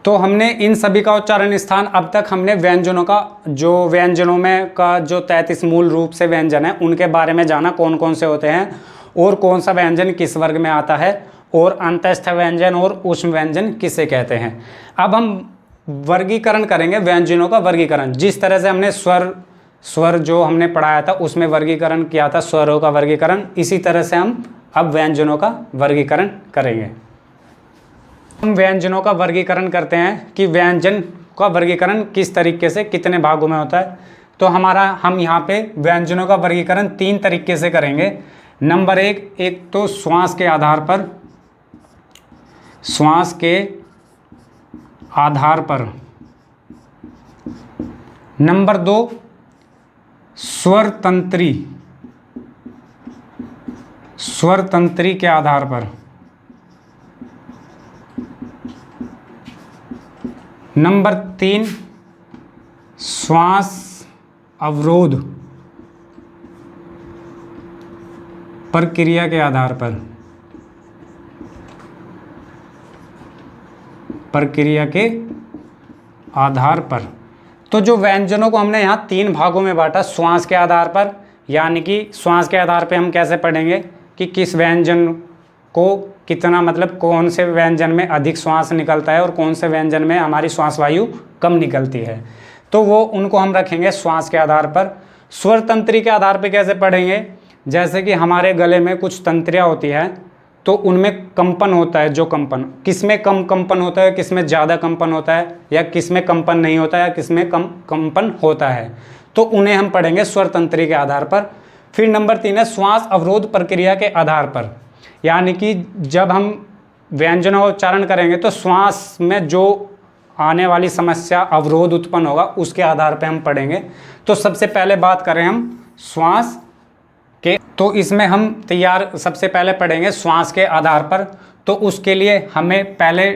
तो हमने इन सभी का उच्चारण स्थान, अब तक हमने व्यंजनों का, जो व्यंजनों में का जो 33 मूल रूप से व्यंजन है उनके बारे में जाना, कौन कौन से होते हैं और कौन सा व्यंजन किस वर्ग में आता है, और अंतःस्थ व्यंजन और ऊष्म व्यंजन किसे कहते हैं। अब हम वर्गीकरण करेंगे, व्यंजनों का वर्गीकरण। जिस तरह से हमने स्वर जो हमने पढ़ाया था उसमें वर्गीकरण किया था, स्वरों का वर्गीकरण, इसी तरह से हम अब व्यंजनों का वर्गीकरण करेंगे। हम व्यंजनों का वर्गीकरण करते हैं कि व्यंजन का वर्गीकरण किस तरीके से कितने भागों में होता है। तो हम यहाँ पे व्यंजनों का वर्गीकरण 3 तरीके से करेंगे। नंबर 1, एक तो श्वास के आधार पर। नंबर 2, स्वर तंत्री के आधार पर। नंबर 3, श्वास अवरोध प्रक्रिया के आधार पर, प्रक्रिया के आधार पर। तो जो व्यंजनों को हमने यहाँ 3 भागों में बांटा, श्वास के आधार पर, यानी कि श्वास के आधार पे हम कैसे पढ़ेंगे कि किस व्यंजन को कितना, मतलब कौन से व्यंजन में अधिक श्वास निकलता है और कौन से व्यंजन में हमारी श्वास वायु कम निकलती है, तो वो उनको हम रखेंगे श्वास के आधार पर। स्वर तंत्री के आधार पे कैसे पढ़ेंगे, जैसे कि हमारे गले में कुछ तंत्रियाँ होती है तो उनमें कंपन होता है, जो कंपन किस में कम कंपन होता है, किस में ज़्यादा कंपन होता है, या किस में कंपन नहीं होता है, या किस में कम कंपन होता है, तो उन्हें हम पढ़ेंगे स्वर तंत्री के आधार पर। फिर नंबर 3 है श्वास अवरोध प्रक्रिया के आधार पर, यानी कि जब हम व्यंजनों का उच्चारण करेंगे तो श्वास में जो आने वाली समस्या अवरोध उत्पन्न होगा उसके आधार पर हम पढ़ेंगे। तो सबसे पहले बात करें हम श्वास के, तो इसमें हम सबसे पहले पढ़ेंगे श्वास के आधार पर। तो उसके लिए हमें पहले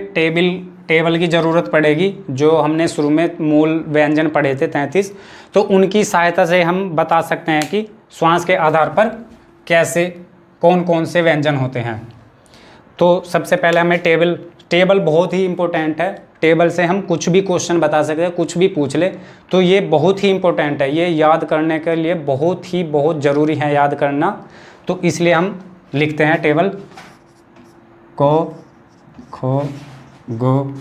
टेबल की ज़रूरत पड़ेगी, जो हमने शुरू में मूल व्यंजन पढ़े थे 33, तो उनकी सहायता से हम बता सकते हैं कि श्वास के आधार पर कैसे कौन कौन से व्यंजन होते हैं। तो सबसे पहले हमें टेबल बहुत ही इम्पोर्टेंट है, टेबल से हम कुछ भी क्वेश्चन बता सकते हैं, कुछ भी पूछ ले, तो ये बहुत ही इम्पोर्टेंट है, ये याद करने के लिए बहुत ज़रूरी है याद करना। तो इसलिए हम लिखते हैं टेबल को, खो, गो,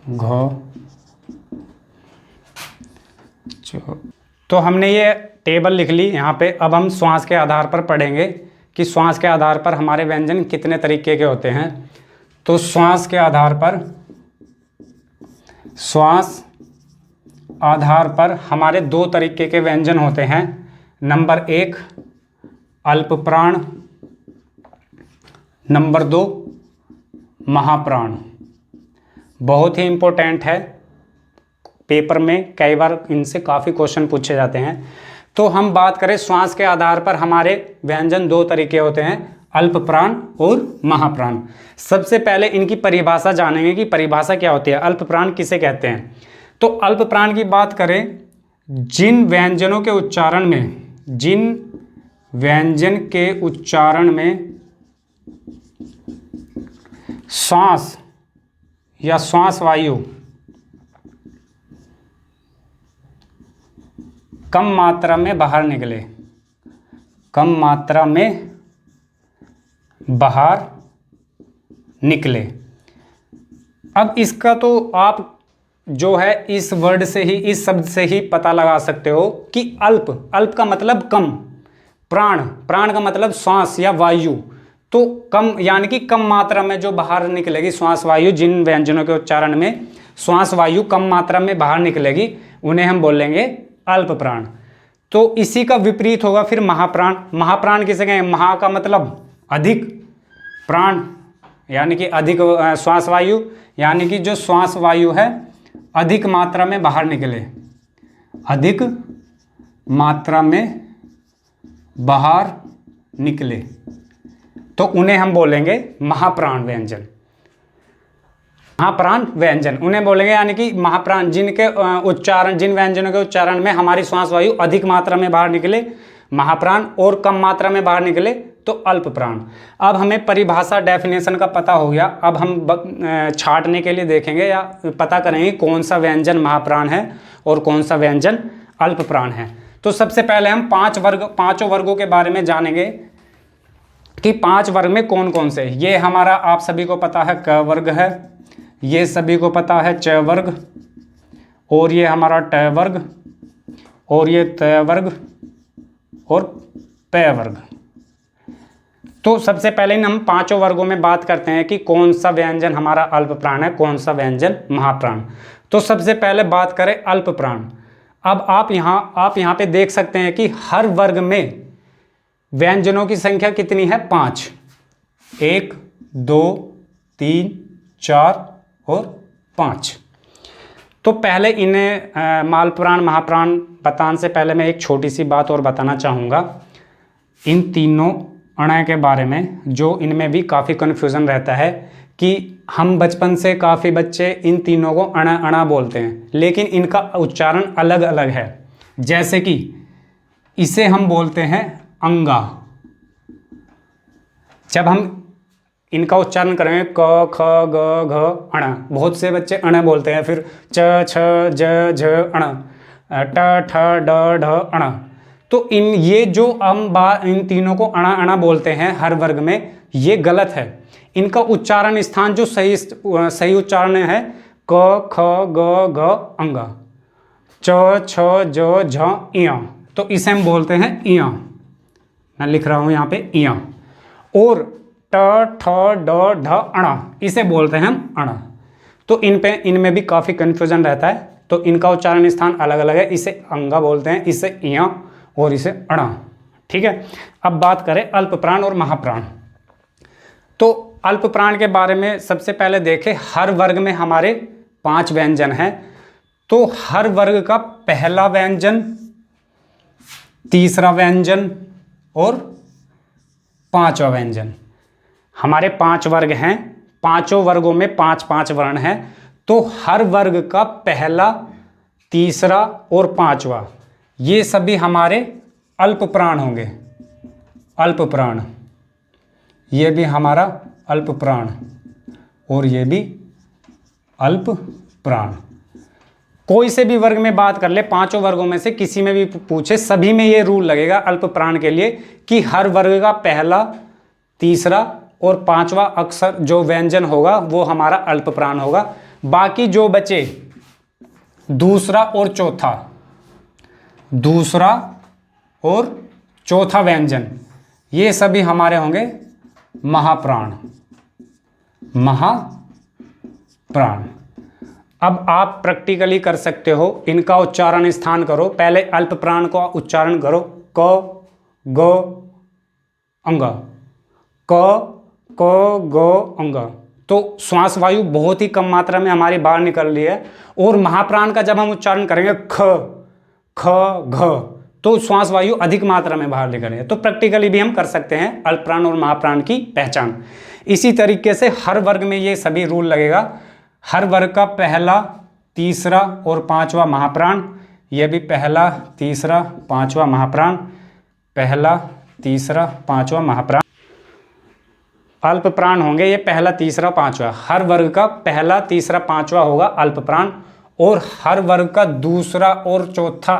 घो, चो। तो हमने ये टेबल लिख ली यहाँ पे। अब हम श्वास के आधार पर पढ़ेंगे कि श्वास के आधार पर हमारे व्यंजन कितने तरीके के होते हैं। तो श्वास के आधार पर हमारे 2 तरीके के व्यंजन होते हैं। नंबर 1 अल्प प्राण, नंबर 2 महाप्राण। बहुत ही इम्पोर्टेंट है, पेपर में कई बार इनसे काफ़ी क्वेश्चन पूछे जाते हैं। तो हम बात करें श्वास के आधार पर हमारे व्यंजन 2 तरीके होते हैं, अल्प प्राण और महाप्राण। सबसे पहले इनकी परिभाषा जानेंगे कि परिभाषा क्या होती है, अल्प प्राण किसे कहते हैं। तो अल्प प्राण की बात करें, जिन व्यंजन के उच्चारण में श्वास या श्वास वायु कम मात्रा में बाहर निकले। अब इसका तो आप जो है इस वर्ड से ही, इस शब्द से ही पता लगा सकते हो कि अल्प का मतलब कम, प्राण का मतलब श्वास या वायु, तो कम यानी कि कम मात्रा में जो बाहर निकलेगी श्वास वायु, जिन व्यंजनों के उच्चारण में श्वास वायु कम मात्रा में बाहर निकलेगी उन्हें हम बोलेंगे अल्प प्राण। तो इसी का विपरीत होगा फिर महाप्राण किसे कहें, महा का मतलब अधिक, प्राण यानी कि अधिक श्वास वायु, यानी कि जो श्वास वायु है अधिक मात्रा में बाहर निकले, अधिक मात्रा में बाहर निकले, तो उन्हें हम बोलेंगे महाप्राण व्यंजन। महाप्राण व्यंजन उन्हें बोलेंगे, यानी कि महाप्राण जिन व्यंजनों के उच्चारण में हमारी श्वास वायु अधिक मात्रा में बाहर निकले महाप्राण, और कम मात्रा में बाहर निकले तो अल्प प्राण। अब हमें परिभाषा डेफिनेशन का पता हो गया। अब हम छांटने के लिए देखेंगे या पता करेंगे कौन सा व्यंजन महाप्राण है और कौन सा व्यंजन अल्प प्राण है। तो सबसे पहले हम पांचों वर्गों के बारे में जानेंगे कि 5 वर्ग में कौन कौन से। ये हमारा आप सभी को पता है क वर्ग है, ये सभी को पता है च वर्ग, और ये हमारा ट वर्ग, और ये त वर्ग और प वर्ग। तो सबसे पहले हम 5 वर्गों में बात करते हैं कि कौन सा व्यंजन हमारा अल्प प्राण है, कौन सा व्यंजन महाप्राण। तो सबसे पहले बात करें अल्प प्राण। अब आप यहाँ पे देख सकते हैं कि हर वर्ग में व्यंजनों की संख्या कितनी है, 5, 1, 2, 3, 4 और 5। तो पहले इन्हें मालप्राण महाप्राण बताने से पहले मैं एक छोटी सी बात और बताना चाहूँगा इन तीनों अणय के बारे में, जो इनमें भी काफ़ी कन्फ्यूज़न रहता है कि हम बचपन से काफ़ी बच्चे इन तीनों को अणा बोलते हैं, लेकिन इनका उच्चारण अलग अलग है। जैसे कि इसे हम बोलते हैं अंगा। जब हम इनका उच्चारण करेंगे क ख ग घ अण, बहुत से बच्चे अण बोलते हैं, फिर च छ ज झ अण, ट ठ ड ढ अण। तो ये जो इन तीनों को अणा अणा बोलते हैं हर वर्ग में, ये गलत है। इनका उच्चारण स्थान जो सही उच्चारण है क ख ग घ अंगा, च छ ज झ इया, तो इसे हम बोलते हैं इया। मैं लिख रहा हूं यहां पे इया। और ट ठ ड ढ अणा, इसे बोलते हैं हम अणा। तो इनमें भी काफी कंफ्यूजन रहता है, तो इनका उच्चारण स्थान अलग अलग है। इसे अंगा बोलते हैं, इसे इया और इसे अणा। ठीक है। अब बात करें अल्प प्राण और महाप्राण। तो अल्प प्राण के बारे में सबसे पहले देखें, हर वर्ग में हमारे 5 व्यंजन हैं। तो हर वर्ग का पहला व्यंजन, तीसरा व्यंजन और 5वां व्यंजन, हमारे 5 वर्ग हैं। 5 वर्गों में 5-5 वर्ण हैं। तो हर वर्ग का पहला, तीसरा और 5वां, ये सभी हमारे अल्प प्राण होंगे। अल्प प्राण, ये भी हमारा अल्प प्राण और ये भी अल्प प्राण। कोई से भी वर्ग में बात कर ले, 5 वर्गों में से किसी में भी पूछे, सभी में ये रूल लगेगा अल्प प्राण के लिए कि हर वर्ग का पहला, तीसरा और 5वां अक्षर जो व्यंजन होगा वो हमारा अल्प प्राण होगा। बाकी जो बचे दूसरा और चौथा, दूसरा और चौथा व्यंजन, ये सभी हमारे होंगे महाप्राण। महाप्राण। अब आप प्रैक्टिकली कर सकते हो, इनका उच्चारण स्थान करो। पहले अल्प प्राण का उच्चारण करो, क ग अंगा, क ग अंगा। तो श्वास वायु बहुत ही कम मात्रा में हमारी बाहर निकल रही है। और महाप्राण का जब हम उच्चारण करेंगे ख ख घ, तो श्वास वायु अधिक मात्रा में बाहर निकल रही है। तो प्रैक्टिकली भी हम कर सकते हैं अल्प प्राण और महाप्राण की पहचान। इसी तरीके से हर वर्ग में ये सभी रूल लगेगा। हर वर्ग का पहला, तीसरा और 5वां महाप्राण, यह भी पहला, तीसरा, 5वां महाप्राण, पहला, तीसरा, 5वां महाप्राण अल्प प्राण होंगे। ये पहला, तीसरा, 5वां, हर वर्ग का पहला, तीसरा, 5वां होगा अल्प प्राण। और हर वर्ग का दूसरा और चौथा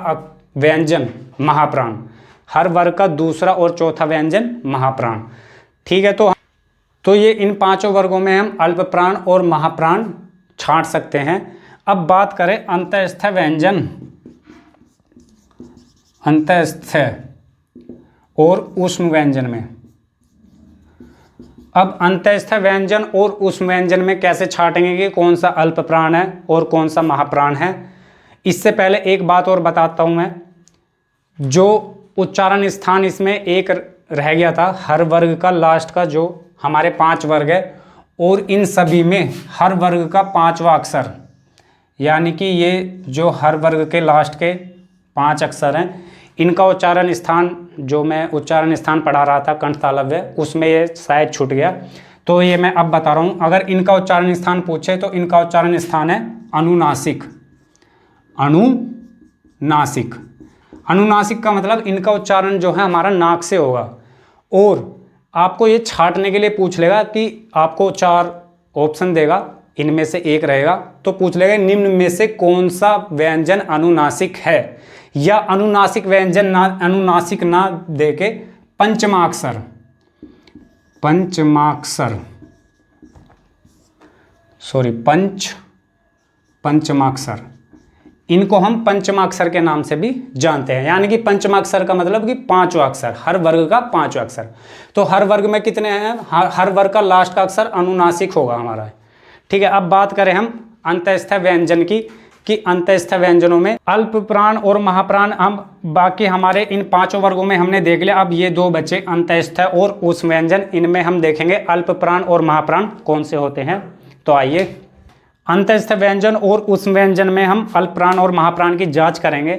व्यंजन महाप्राण, हर वर्ग का दूसरा और चौथा व्यंजन महाप्राण। ठीक है। तो ये इन 5 वर्गों में हम अल्प प्राण और महाप्राण छांट सकते हैं। अब बात करें अंतःस्थ व्यंजन, अंतःस्थ और ऊष्म व्यंजन में। अब अंतःस्थ व्यंजन और ऊष्म व्यंजन में कैसे छांटेंगे कि कौन सा अल्प प्राण है और कौन सा महाप्राण है। इससे पहले एक बात और बताता हूं मैं, जो उच्चारण स्थान इसमें एक रह गया था, हर वर्ग का लास्ट का, जो हमारे 5 वर्ग है, और इन सभी में हर वर्ग का 5वां अक्षर, यानी कि ये जो हर वर्ग के लास्ट के 5 अक्षर हैं, इनका उच्चारण स्थान, जो मैं उच्चारण स्थान पढ़ा रहा था कंठ तालव्य, उसमें ये शायद छूट गया, तो ये मैं अब बता रहा हूँ। अगर इनका उच्चारण स्थान पूछे तो इनका उच्चारण स्थान है अनुनासिक। अनुनासिक, अनुनासिक का मतलब इनका उच्चारण जो है हमारा नाक से होगा। और आपको ये छांटने के लिए पूछ लेगा कि आपको 4 ऑप्शन देगा, इनमें से एक रहेगा, तो पूछ लेगा निम्न में से कौन सा व्यंजन अनुनासिक है, या अनुनासिक व्यंजन ना, अनुनासिक ना देके पंचमाक्षर, पंचमाक्षर, सॉरी पंचमाक्षर, इनको हम पंचमाक्षर के नाम से भी जानते हैं। यानी कि पंचमाक्षर का मतलब कि 5वां अक्षर, हर वर्ग का 5वां अक्षर। तो हर वर्ग में कितने हैं, हर वर्ग का लास्ट का अक्षर अनुनासिक होगा हमारा। ठीक है। अब बात करें हम अंतःस्थ व्यंजन की, कि अंतःस्थ व्यंजनों में अल्प प्राण और महाप्राण, हम बाकी हमारे इन 5 वर्गों में हमने देख लिया। अब ये 2 बचे अंतःस्थ और ऊष्म व्यंजन, इनमें हम देखेंगे अल्प प्राण और महाप्राण कौन से होते हैं। तो आइए, अंतःस्थ व्यंजन और ऊष्म व्यंजन में हम अल्प प्राण और महाप्राण की जांच करेंगे।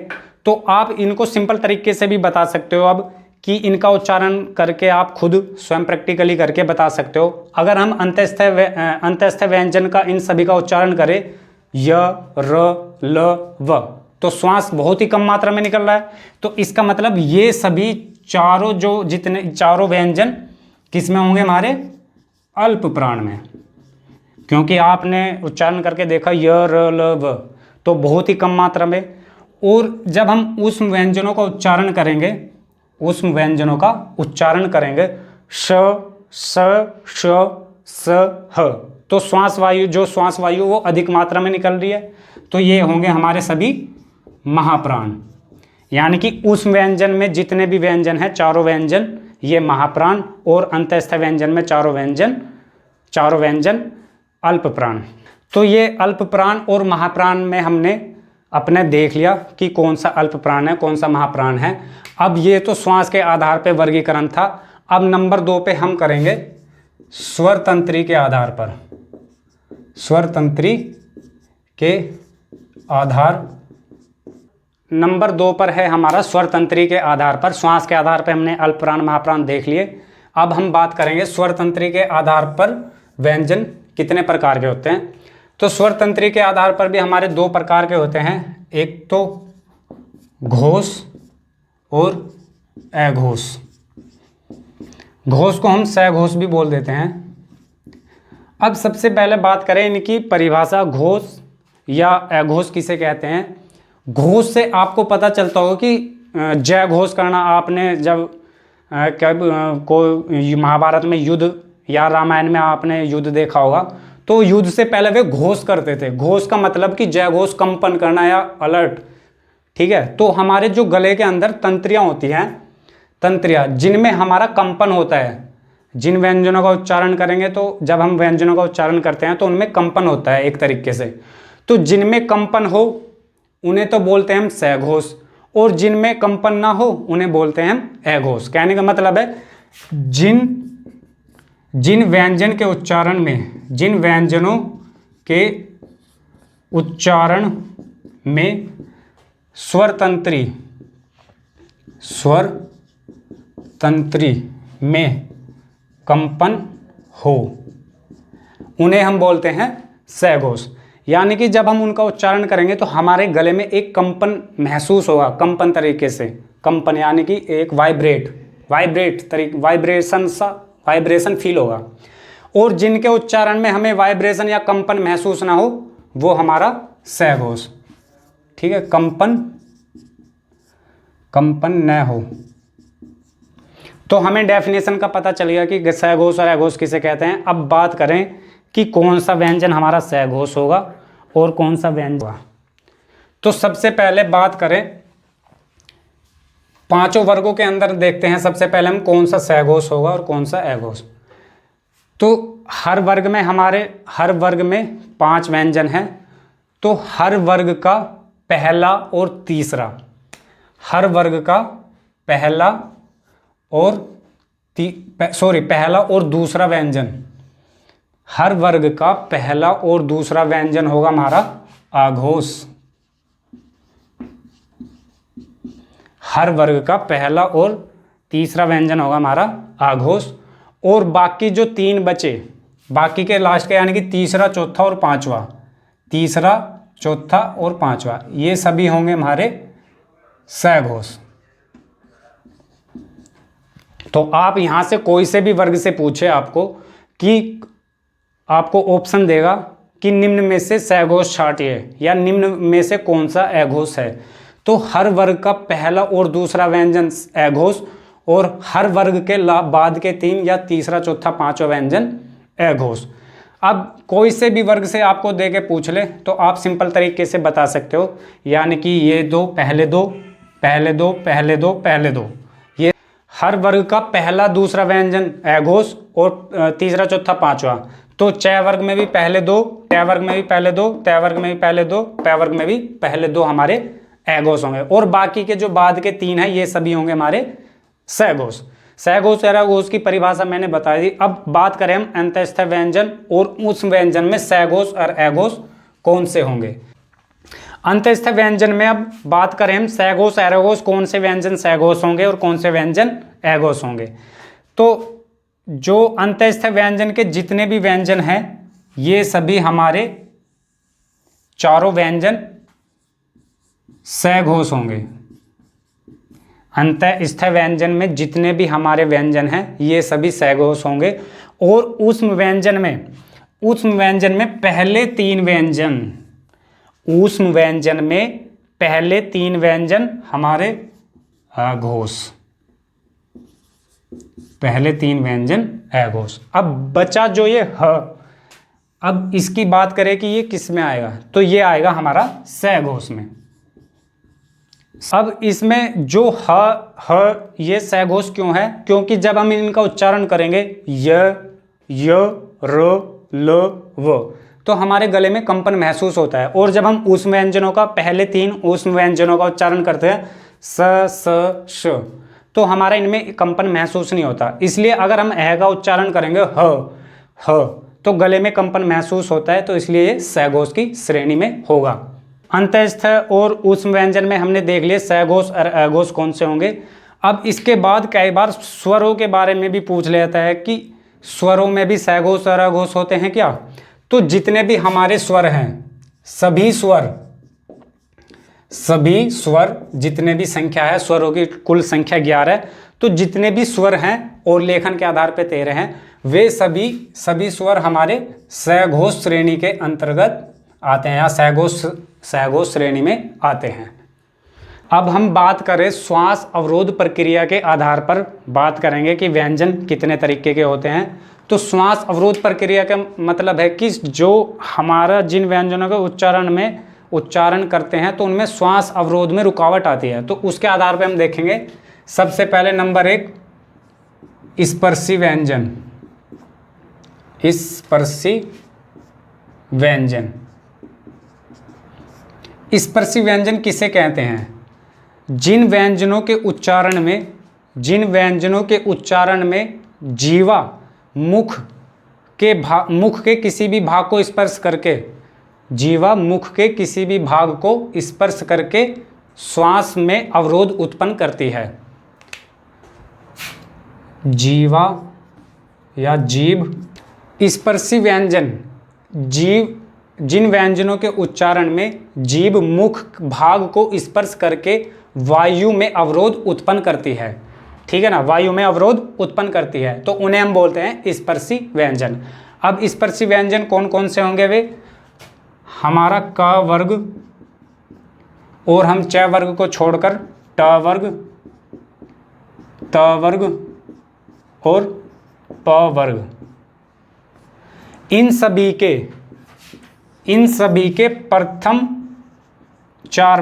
तो आप इनको सिंपल तरीके से भी बता सकते हो अब, कि इनका उच्चारण करके आप खुद स्वयं प्रैक्टिकली करके बता सकते हो। अगर हम अंतःस्थ व्यंजन का इन सभी का उच्चारण करें, य, र, ल, व, तो श्वास बहुत ही कम मात्रा में निकल रहा है। तो इसका मतलब ये सभी चारों व्यंजन किस में होंगे हमारे अल्प प्राण में, क्योंकि आपने उच्चारण करके देखा य र ल व तो बहुत ही कम मात्रा में। और जब हम उस व्यंजनों का उच्चारण करेंगे, उस व्यंजनों का उच्चारण करेंगे श स श स ह, तो श्वास वायु वो अधिक मात्रा में निकल रही है, तो ये होंगे हमारे सभी महाप्राण। यानी कि उस व्यंजन में जितने भी व्यंजन हैं, चारों व्यंजन ये महाप्राण, और अंतस्थ व्यंजन में चारों व्यंजन अल्प प्राण। तो ये अल्प प्राण और महाप्राण में हमने अपने देख लिया कि कौन सा अल्प प्राण है, कौन सा महाप्राण है। अब ये तो श्वास के आधार पर वर्गीकरण था। अब नंबर 2 पे हम करेंगे स्वर तंत्री के आधार पर। स्वर तंत्री के आधार नंबर 2 पर है हमारा स्वर तंत्री के आधार पर। श्वास के आधार पर हमने अल्प प्राण महाप्राण देख लिए। अब हम बात करेंगे स्वर तंत्री के आधार पर व्यंजन कितने प्रकार के होते हैं। तो स्वर तंत्री के आधार पर भी हमारे 2 प्रकार के होते हैं, एक तो घोष और अघोष। घोष को हम सघोष भी बोल देते हैं। अब सबसे पहले बात करें इनकी परिभाषा, घोष या अघोष किसे कहते हैं। घोष से आपको पता चलता होगा कि जय घोष करना, आपने जब कोई महाभारत में युद्ध या रामायण में आपने युद्ध देखा होगा, तो युद्ध से पहले वे घोष करते थे। घोष का मतलब कि जय घोष, कंपन करना या अलर्ट, ठीक है। तो हमारे जो गले के अंदर तंत्रियां होती हैं, तंत्रियां जिनमें हमारा कंपन होता है, जिन व्यंजनों का उच्चारण करेंगे, तो जब हम व्यंजनों का उच्चारण करते हैं तो उनमें कंपन होता है एक तरीके से। तो जिनमें कंपन हो उन्हें तो बोलते हैं हम सघोष, और जिनमें कंपन ना हो उन्हें बोलते हैं हम अघोष। कहने का मतलब है जिन व्यंजन के उच्चारण में, जिन व्यंजनों के उच्चारण में स्वर तंत्री में कंपन हो उन्हें हम बोलते हैं सघोष। यानी कि जब हम उनका उच्चारण करेंगे तो हमारे गले में एक कंपन महसूस होगा, कंपन तरीके से। कंपन यानी कि एक वाइब्रेशन फील होगा। और जिनके उच्चारण में हमें वाइब्रेशन या कंपन महसूस ना हो वो हमारा सघोष, ठीक है। कंपन न हो तो हमें डेफिनेशन का पता चल गया कि सघोष और अघोष किसे कहते हैं। अब बात करें कि कौन सा व्यंजन हमारा सघोष होगा और कौन सा व्यंजन होगा। तो सबसे पहले बात करें, 5 वर्गों के अंदर देखते हैं सबसे पहले हम कौन सा सघोष होगा और कौन सा अघोष। तो हर वर्ग में 5 व्यंजन हैं। तो हर वर्ग का पहला और तीसरा, पहला और दूसरा व्यंजन, हर वर्ग का पहला और दूसरा व्यंजन होगा हमारा आघोष। हर वर्ग का पहला और तीसरा व्यंजन होगा हमारा आघोष। और बाकी जो 3 बचे, बाकी के लास्ट के यानी कि तीसरा, चौथा और पांचवा, ये सभी होंगे हमारे सघोष। तो आप यहां से कोई से भी वर्ग से पूछे आपको कि आपको ऑप्शन देगा कि निम्न में से सघोष छांटिए या निम्न में से कौन सा अघोष है, तो हर वर्ग का पहला और दूसरा व्यंजन अघोष और हर वर्ग के बाद के 3 या तीसरा, चौथा, पांचवा व्यंजन अघोष। अब कोई से भी वर्ग से आपको दे के पूछ ले तो आप सिंपल तरीके से बता सकते हो, यानी कि ये पहले दो, ये हर वर्ग का पहला दूसरा व्यंजन अघोष और तीसरा, चौथा, पांचवा। तो च वर्ग में भी पहले 2, ट वर्ग में भी पहले 2, त वर्ग में भी पहले 2, प वर्ग में भी पहले 2 हमारे अघोष होंगे। और बाकी के जो बाद के 3 हैं ये सभी होंगे हमारे सघोष। सघोष और अघोष की परिभाषा मैंने बता दी। अब बात करें हम अंतस्थ व्यंजन और उस व्यंजन में सघोष और अघोष कौन से होंगे। अंतस्थ व्यंजन में अब बात करें हम सघोष और अघोष, कौन से व्यंजन सघोष होंगे और कौन से व्यंजन अघोष होंगे। तो जो अंतस्थ व्यंजन के जितने भी व्यंजन हैं ये सभी हमारे चारों व्यंजन सघोष होंगे। अंतःस्थ व्यंजन में जितने भी हमारे व्यंजन हैं ये सभी सघोष होंगे। और ऊष्म व्यंजन में पहले तीन व्यंजन, ऊष्म व्यंजन में पहले तीन व्यंजन हमारे अघोष, पहले तीन व्यंजन अघोष। अब बचा जो ये ह, अब इसकी बात करें कि ये किस में आएगा, तो ये आएगा हमारा सघोष में। अब इसमें जो ह ये सघोष क्यों है, क्योंकि जब हम इनका उच्चारण करेंगे य र ल व, तो हमारे गले में कंपन महसूस होता है। और जब हम ऊष्म व्यंजनों का, पहले तीन ऊष्म व्यंजनों का उच्चारण करते हैं स स श, तो हमारा इनमें कंपन महसूस नहीं होता। इसलिए अगर हम अ का उच्चारण करेंगे ह, तो गले में कंपन महसूस होता है, तो इसलिए ये सघोष की श्रेणी में होगा। अंतःस्थ और ऊष्म व्यंजन में हमने देख लिया सघोष और अघोष कौन से होंगे। अब इसके बाद कई बार स्वरों के बारे में भी पूछ लेता है कि स्वरों में भी सघोष और अघोष होते हैं क्या। तो जितने भी हमारे स्वर हैं, सभी स्वर जितने भी संख्या है, स्वरों की कुल संख्या 11, तो जितने भी स्वर हैं और लेखन के आधार पर 13 हैं, वे सभी स्वर हमारे सघोष श्रेणी के अंतर्गत आते हैं या सघोष श्रेणी में आते हैं। अब हम बात करें श्वास अवरोध प्रक्रिया के आधार पर बात करेंगे कि व्यंजन कितने तरीके के होते हैं। तो श्वास अवरोध प्रक्रिया का मतलब है कि जो हमारा जिन व्यंजनों का उच्चारण करते हैं तो उनमें श्वास अवरोध में रुकावट आती है। तो उसके आधार पर हम देखेंगे, सबसे पहले नंबर 1 स्पर्शी व्यंजन। स्पर्शी व्यंजन, स्पर्शी व्यंजन किसे कहते हैं? जिन व्यंजनों के उच्चारण में जीवा मुख के किसी भी भाग को स्पर्श करके, जीवा मुख के किसी भी भाग को स्पर्श करके श्वास में अवरोध उत्पन्न करती है। जीवा या जीभ। स्पर्शी व्यंजन जिन व्यंजनों के उच्चारण में जीभ मुख भाग को स्पर्श करके वायु में अवरोध उत्पन्न करती है, ठीक है ना, वायु में अवरोध उत्पन्न करती है, तो उन्हें हम बोलते हैं स्पर्शी व्यंजन। अब स्पर्शी व्यंजन कौन कौन से होंगे वे? हमारा क वर्ग, और हम च वर्ग को छोड़कर ट वर्ग, त वर्ग और प वर्ग, इन सभी के प्रथम चार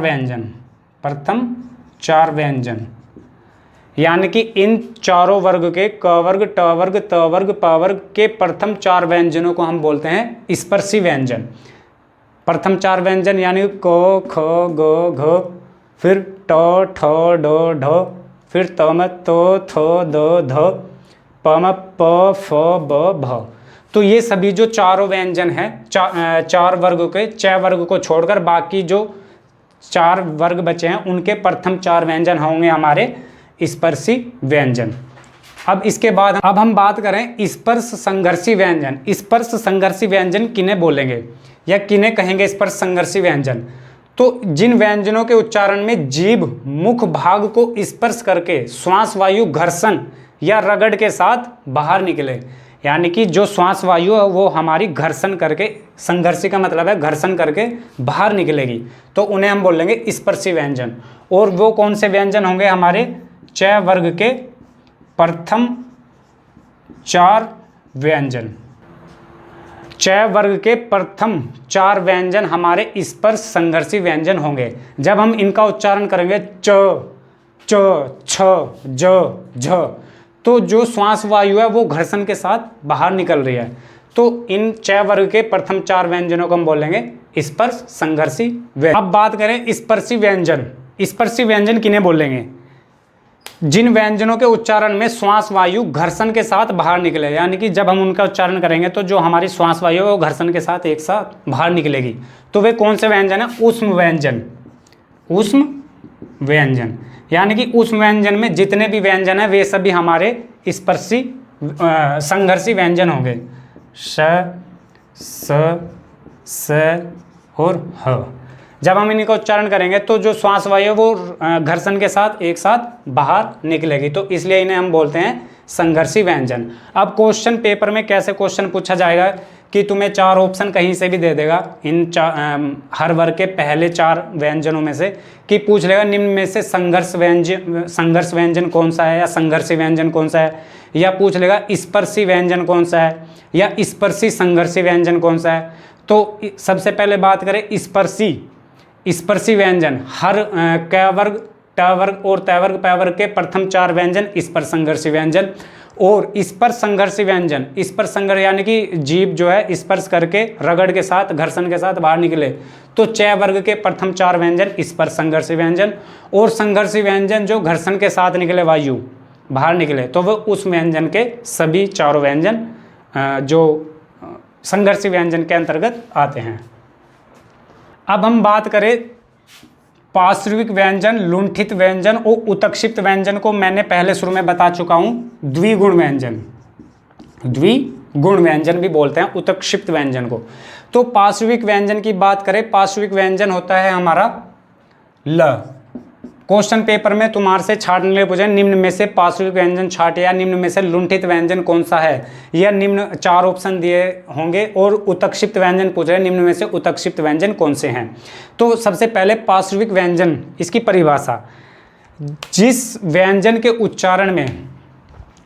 व्यंजन, यानी कि इन चारों वर्ग के क वर्ग, ट वर्ग, त वर्ग, प वर्ग के प्रथम चार व्यंजनों को हम बोलते हैं स्पर्शी व्यंजन। प्रथम चार व्यंजन यानी क, ख, ग, घ, फिर ट, ठ, ड, ढ, फिर तम, त, थ, द, ध, पम, प, फ, ब, भ। तो ये सभी जो चारों व्यंजन हैं, चार वर्ग के च वर्ग को छोड़कर बाकी जो चार वर्ग बचे हैं उनके प्रथम चार व्यंजन होंगे हमारे स्पर्शी व्यंजन। अब इसके बाद अब हम बात करें स्पर्श संघर्षी व्यंजन। स्पर्श संघर्षी व्यंजन किन्हें बोलेंगे या किन्हें कहेंगे स्पर्श संघर्षी व्यंजन? तो जिन व्यंजनों के उच्चारण में जीभ मुख भाग को स्पर्श करके श्वास वायु घर्षण या रगड़ के साथ बाहर निकले, यानी कि जो श्वास वायु है वो हमारी घर्षण करके, संघर्षी का मतलब है घर्षण करके बाहर निकलेगी, तो उन्हें हम बोलेंगे स्पर्शी व्यंजन। और वो कौन से व्यंजन होंगे? हमारे च वर्ग के प्रथम चार व्यंजन। च वर्ग के प्रथम चार व्यंजन हमारे स्पर्श संघर्षी व्यंजन होंगे। जब हम इनका उच्चारण करेंगे च, छ, ज, झ, तो जो श्वास वायु है वो घर्षण के साथ बाहर निकल रही है, तो इन च वर्ग के प्रथम चार व्यंजनों को हम बोलेंगे स्पर्श संघर्षी व्यंजन। अब बात करें स्पर्शी व्यंजन। स्पर्शी व्यंजन किन्हें बोलेंगे? जिन व्यंजनों के उच्चारण में श्वास वायु घर्षण के साथ बाहर निकले, यानी कि जब हम उनका उच्चारण करेंगे तो जो हमारी श्वास वायु है वो घर्षण के साथ एक साथ बाहर निकलेगी, तो वे कौन से व्यंजन है? ऊष्म व्यंजन। ऊष्म व्यंजन, यानी कि ऊष्म व्यंजन में जितने भी व्यंजन है वे सभी हमारे स्पर्शी संघर्षी व्यंजन होंगे। श, स, और ह। जब हम इनका उच्चारण करेंगे तो जो श्वास वायु है वो घर्षण के साथ एक साथ बाहर निकलेगी, तो इसलिए इन्हें हम बोलते हैं संघर्षी व्यंजन। अब क्वेश्चन पेपर में कैसे क्वेश्चन पूछा जाएगा कि तुम्हें 4 ऑप्शन कहीं से भी दे देगा इन हर वर्ग के पहले 4 व्यंजनों में से, कि पूछ लेगा निम्न में से संघर्ष व्यंजन कौन सा है या संघर्षी व्यंजन कौन सा है, या पूछ लेगा स्पर्शी व्यंजन कौन सा है या स्पर्शी संघर्षी व्यंजन कौन सा है। तो सबसे पहले बात करें स्पर्शी व्यंजन, हर क वर्ग, ट वर्ग और त वर्ग, प वर्ग के प्रथम 4 व्यंजन स्पर्श संघर्षी व्यंजन। और स्पर्श संघर्षी व्यंजन, स्पर्श संघर्ष यानी कि जीभ जो है स्पर्श करके रगड़ के साथ घर्षण के साथ बाहर निकले, तो च वर्ग के प्रथम 4 व्यंजन स्पर्श संघर्षी व्यंजन। और संघर्षी व्यंजन जो घर्षण के साथ निकले, वायु बाहर निकले, तो वह उस व्यंजन के सभी 4 व्यंजन जो संघर्षी व्यंजन के अंतर्गत आते हैं। अब हम बात करें पार्श्विक व्यंजन, लुंठित व्यंजन और उत्क्षिप्त व्यंजन को मैंने पहले शुरू में बता चुका हूं। द्विगुण व्यंजन भी बोलते हैं उत्क्षिप्त व्यंजन को। तो पार्श्विक व्यंजन की बात करें, पार्श्विक व्यंजन होता है हमारा ल। क्वेश्चन पेपर में तुम्हारे से छाटने के लिए पूछे निम्न में से पार्श्विक व्यंजन छाट, या निम्न में से लुंठित व्यंजन कौन सा है, या निम्न 4 ऑप्शन दिए होंगे और उत्क्षिप्त व्यंजन पूछ रहे निम्न में से उत्क्षिप्त व्यंजन कौन से हैं। तो सबसे पहले पार्श्विक व्यंजन, इसकी परिभाषा, जिस व्यंजन के उच्चारण में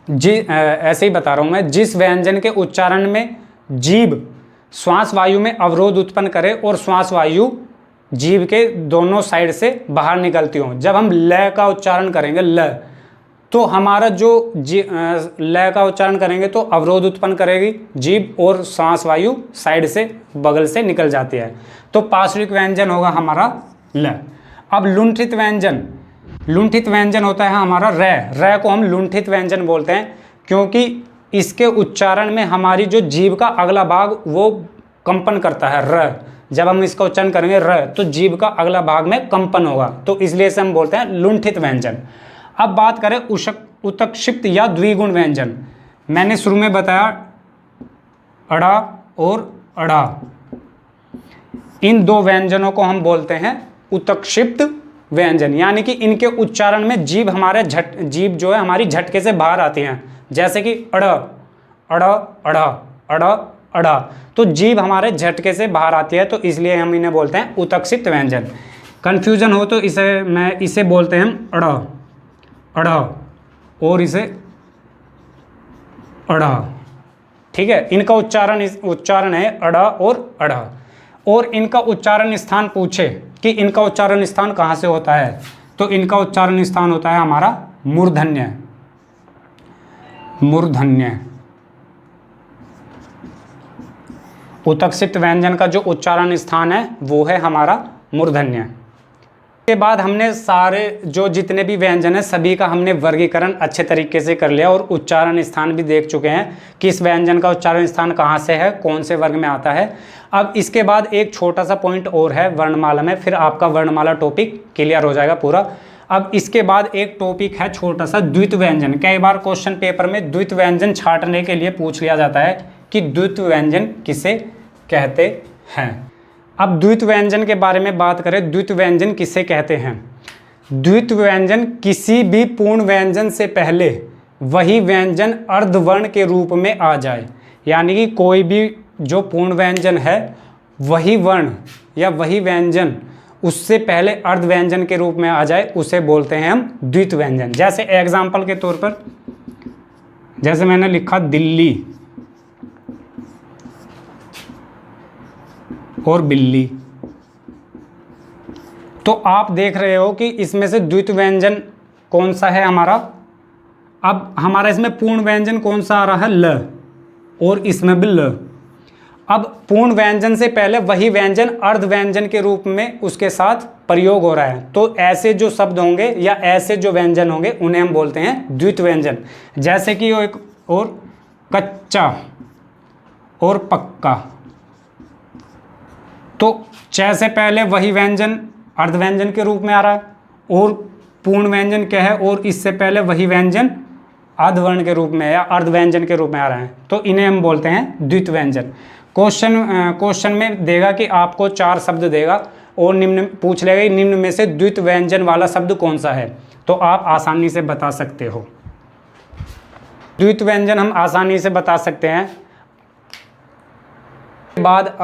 ऐसे ही बता रहा हूं मैं, जिस व्यंजन के उच्चारण में जीभ श्वास वायु में अवरोध उत्पन्न करे और श्वास वायु जीभ के दोनों साइड से बाहर निकलती हो। जब हम ल का उच्चारण करेंगे, ल, तो हमारा जो ल का उच्चारण करेंगे तो अवरोध उत्पन्न करेगी जीभ और श्वास वायु साइड से बगल से निकल जाती है, तो पार्श्विक व्यंजन होगा हमारा ल। अब लुंठित व्यंजन होता है हमारा र को हम लुंठित व्यंजन बोलते हैं, क्योंकि इसके उच्चारण में हमारी जो जीभ का अगला भाग वो कंपन करता है। र जब हम इसका उच्चारण करेंगे र, तो जीभ का अगला भाग में कंपन होगा, तो इसलिए इसे हम बोलते हैं लुंठित व्यंजन। अब बात करें उत्क्षिप्त या द्विगुण व्यंजन, मैंने शुरू में बताया अड़ा और अड़ा, इन 2 व्यंजनों को हम बोलते हैं उत्क्षिप्त व्यंजन, यानी कि इनके उच्चारण में जीभ जो है हमारी झटके से बाहर आती है, जैसे कि अड़ अड़ अड़ा अड़ अड़ा, तो जीभ हमारे झटके से बाहर आती है, तो इसलिए हम इन्हें बोलते हैं उत्क्षिप्त व्यंजन। कंफ्यूजन हो तो इसे बोलते हैं हम अड़ा और इसे अड़ा, ठीक है। इनका उच्चारण है अड़ा और अड़ा। और इनका उच्चारण स्थान पूछे कि इनका उच्चारण स्थान कहाँ से होता है, तो इनका उच्चारण स्थान होता है हमारा मूर्धन्य। उत्क्षिप्त व्यंजन का जो उच्चारण स्थान है वो है हमारा मूर्धन्य। के बाद हमने सारे जो जितने भी व्यंजन है सभी का हमने वर्गीकरण अच्छे तरीके से कर लिया और उच्चारण स्थान भी देख चुके हैं कि इस व्यंजन का उच्चारण स्थान कहाँ से है, कौन से वर्ग में आता है। अब इसके बाद एक छोटा सा पॉइंट और है वर्णमाला में, फिर आपका वर्णमाला टॉपिक क्लियर हो जाएगा पूरा। अब इसके बाद एक टॉपिक है छोटा सा द्वित व्यंजन। कई बार क्वेश्चन पेपर में द्वित व्यंजन छांटने के लिए पूछ लिया जाता है कि द्वित व्यंजन किसे कहते हैं। अब द्वित व्यंजन के बारे में बात करें, द्वित व्यंजन किसे कहते हैं। द्वित व्यंजन किसी भी पूर्ण व्यंजन से पहले वही व्यंजन अर्धवर्ण के रूप में आ जाए, यानी कि कोई भी जो पूर्ण व्यंजन है वही वर्ण या वही व्यंजन उससे पहले अर्ध व्यंजन के रूप में आ जाए, उसे बोलते हैं हम द्वित व्यंजन। जैसे एग्जाम्पल के तौर पर जैसे मैंने लिखा दिल्ली और बिल्ली, तो आप देख रहे हो कि इसमें से द्वित व्यंजन कौन सा है हमारा। अब हमारा इसमें पूर्ण व्यंजन कौन सा आ रहा है, ल, और इसमें भी ल। अब पूर्ण व्यंजन से पहले वही व्यंजन अर्ध व्यंजन के रूप में उसके साथ प्रयोग हो रहा है, तो ऐसे जो शब्द होंगे या ऐसे जो व्यंजन होंगे उन्हें हम बोलते हैं द्वित व्यंजन। जैसे कि एक और कच्चा और पक्का, तो च से पहले वही व्यंजन अर्ध व्यंजन के रूप में आ रहा है, और पूर्ण व्यंजन क्या है, और इससे पहले वही व्यंजन अर्धवर्ण के रूप में या अर्ध व्यंजन के रूप में आ रहा है, तो इन्हें हम बोलते हैं द्वित व्यंजन। क्वेश्चन में देगा कि आपको 4 शब्द देगा और निम्न पूछ लेगा कि निम्न में से द्वित्व व्यंजन वाला शब्द कौन सा है, तो आप आसानी से बता सकते हो। द्वित्व व्यंजन हम आसानी से बता सकते हैं। बाद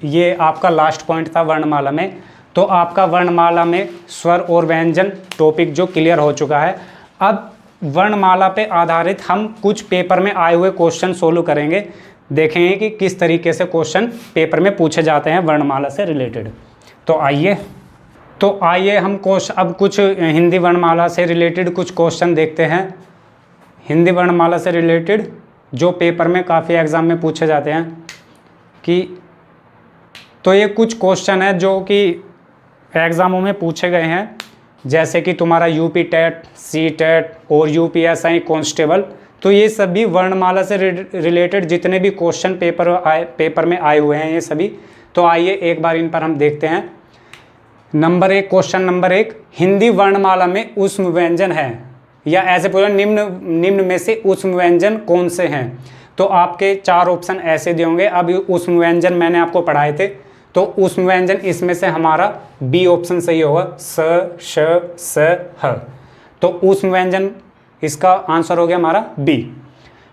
ये आपका लास्ट पॉइंट था वर्णमाला में, तो आपका वर्णमाला में स्वर और व्यंजन टॉपिक जो क्लियर हो चुका है। अब वर्णमाला पे आधारित हम कुछ पेपर में आए हुए क्वेश्चन सोल्व करेंगे, देखेंगे कि किस तरीके से क्वेश्चन पेपर में पूछे जाते हैं वर्णमाला से रिलेटेड। तो आइए हम अब कुछ हिंदी वर्णमाला से रिलेटेड कुछ क्वेश्चन देखते हैं। हिंदी वर्णमाला से रिलेटेड जो पेपर में काफ़ी एग्ज़ाम में पूछे जाते हैं कि, तो ये कुछ क्वेश्चन है जो कि एग्ज़ामों में पूछे गए हैं, जैसे कि तुम्हारा यूपी टेट, सी टेट और यूपीएसआई कांस्टेबल। तो ये सभी वर्णमाला से रिलेटेड जितने भी क्वेश्चन पेपर में आए हुए हैं ये सभी। तो आइए एक बार इन पर हम देखते हैं। क्वेश्चन नंबर 1, हिंदी वर्णमाला में ऊष्म व्यंजन है, या ऐसे पूरा निम्न में से ऊष्म व्यंजन कौन से हैं। तो आपके 4 ऑप्शन ऐसे दिए होंगे। अब ऊष्म व्यंजन मैंने आपको पढ़ाए थे, तो ऊष्म व्यंजन इसमें से हमारा बी ऑप्शन सही होगा, स, श, स, ह। तो ऊष्म व्यंजन इसका आंसर हो गया हमारा बी।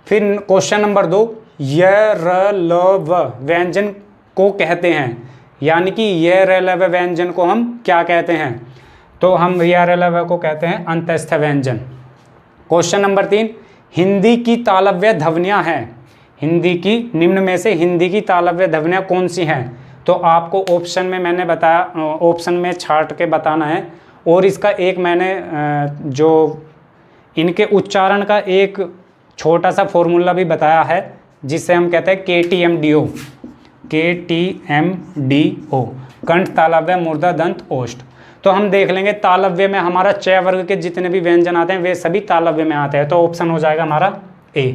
फिर क्वेश्चन नंबर 2, य, र, ल, व व्यंजन को कहते हैं, यानी कि य, र, ल, व व्यंजन को हम क्या कहते हैं, तो हम य, र, ल, व को कहते हैं अंतस्थ व्यंजन। क्वेश्चन नंबर 3, हिंदी की तालव्य ध्वनियाँ हैं, हिंदी की निम्न में से हिंदी की तालव्य ध्वनियाँ कौन सी हैं। तो आपको ऑप्शन में मैंने बताया, ऑप्शन में छांट के बताना है। और इसका एक मैंने जो इनके उच्चारण का एक छोटा सा फॉर्मूला भी बताया है, जिससे हम कहते हैं KTMDO, KTMDO, कंठ, तालव्य, मूर्धा, दंत, ओष्ठ। तो हम देख लेंगे तालव्य में हमारा च वर्ग के जितने भी व्यंजन आते हैं वे सभी तालव्य में आते हैं, तो ऑप्शन हो जाएगा हमारा ए।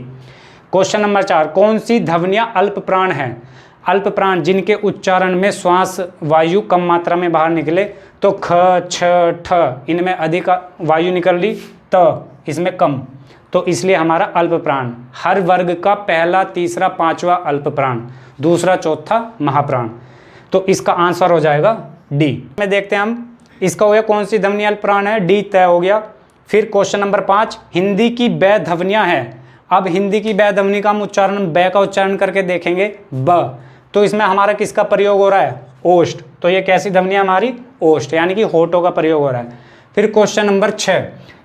क्वेश्चन नंबर 4, कौन सी ध्वनियाँ अल्प प्राण हैं। अल्प प्राण जिनके उच्चारण में श्वास वायु कम मात्रा में बाहर निकले, तो ख, छ, ठ इनमें अधिक वायु निकल ली, त इसमें कम, तो इसलिए हमारा अल्प प्राण। हर वर्ग का पहला, तीसरा, पांचवा अल्प प्राण, दूसरा, चौथा महाप्राण। तो इसका आंसर हो जाएगा डी। में देखते हैं हम, इसका हो गया कौन सी ध्वनि अल्प प्राण है, डी तय हो गया। फिर क्वेश्चन नंबर 5, हिंदी की बै ध्वनियाँ हैं। अब हिंदी की बै ध्वनि का हम उच्चारण, बै का उच्चारण करके देखेंगे, ब, तो इसमें हमारा किसका प्रयोग हो रहा है, ओष्ठ। तो ये कैसी ध्वनि है हमारी, ओष्ठ, यानी कि होठों का प्रयोग हो रहा है। फिर क्वेश्चन नंबर 6,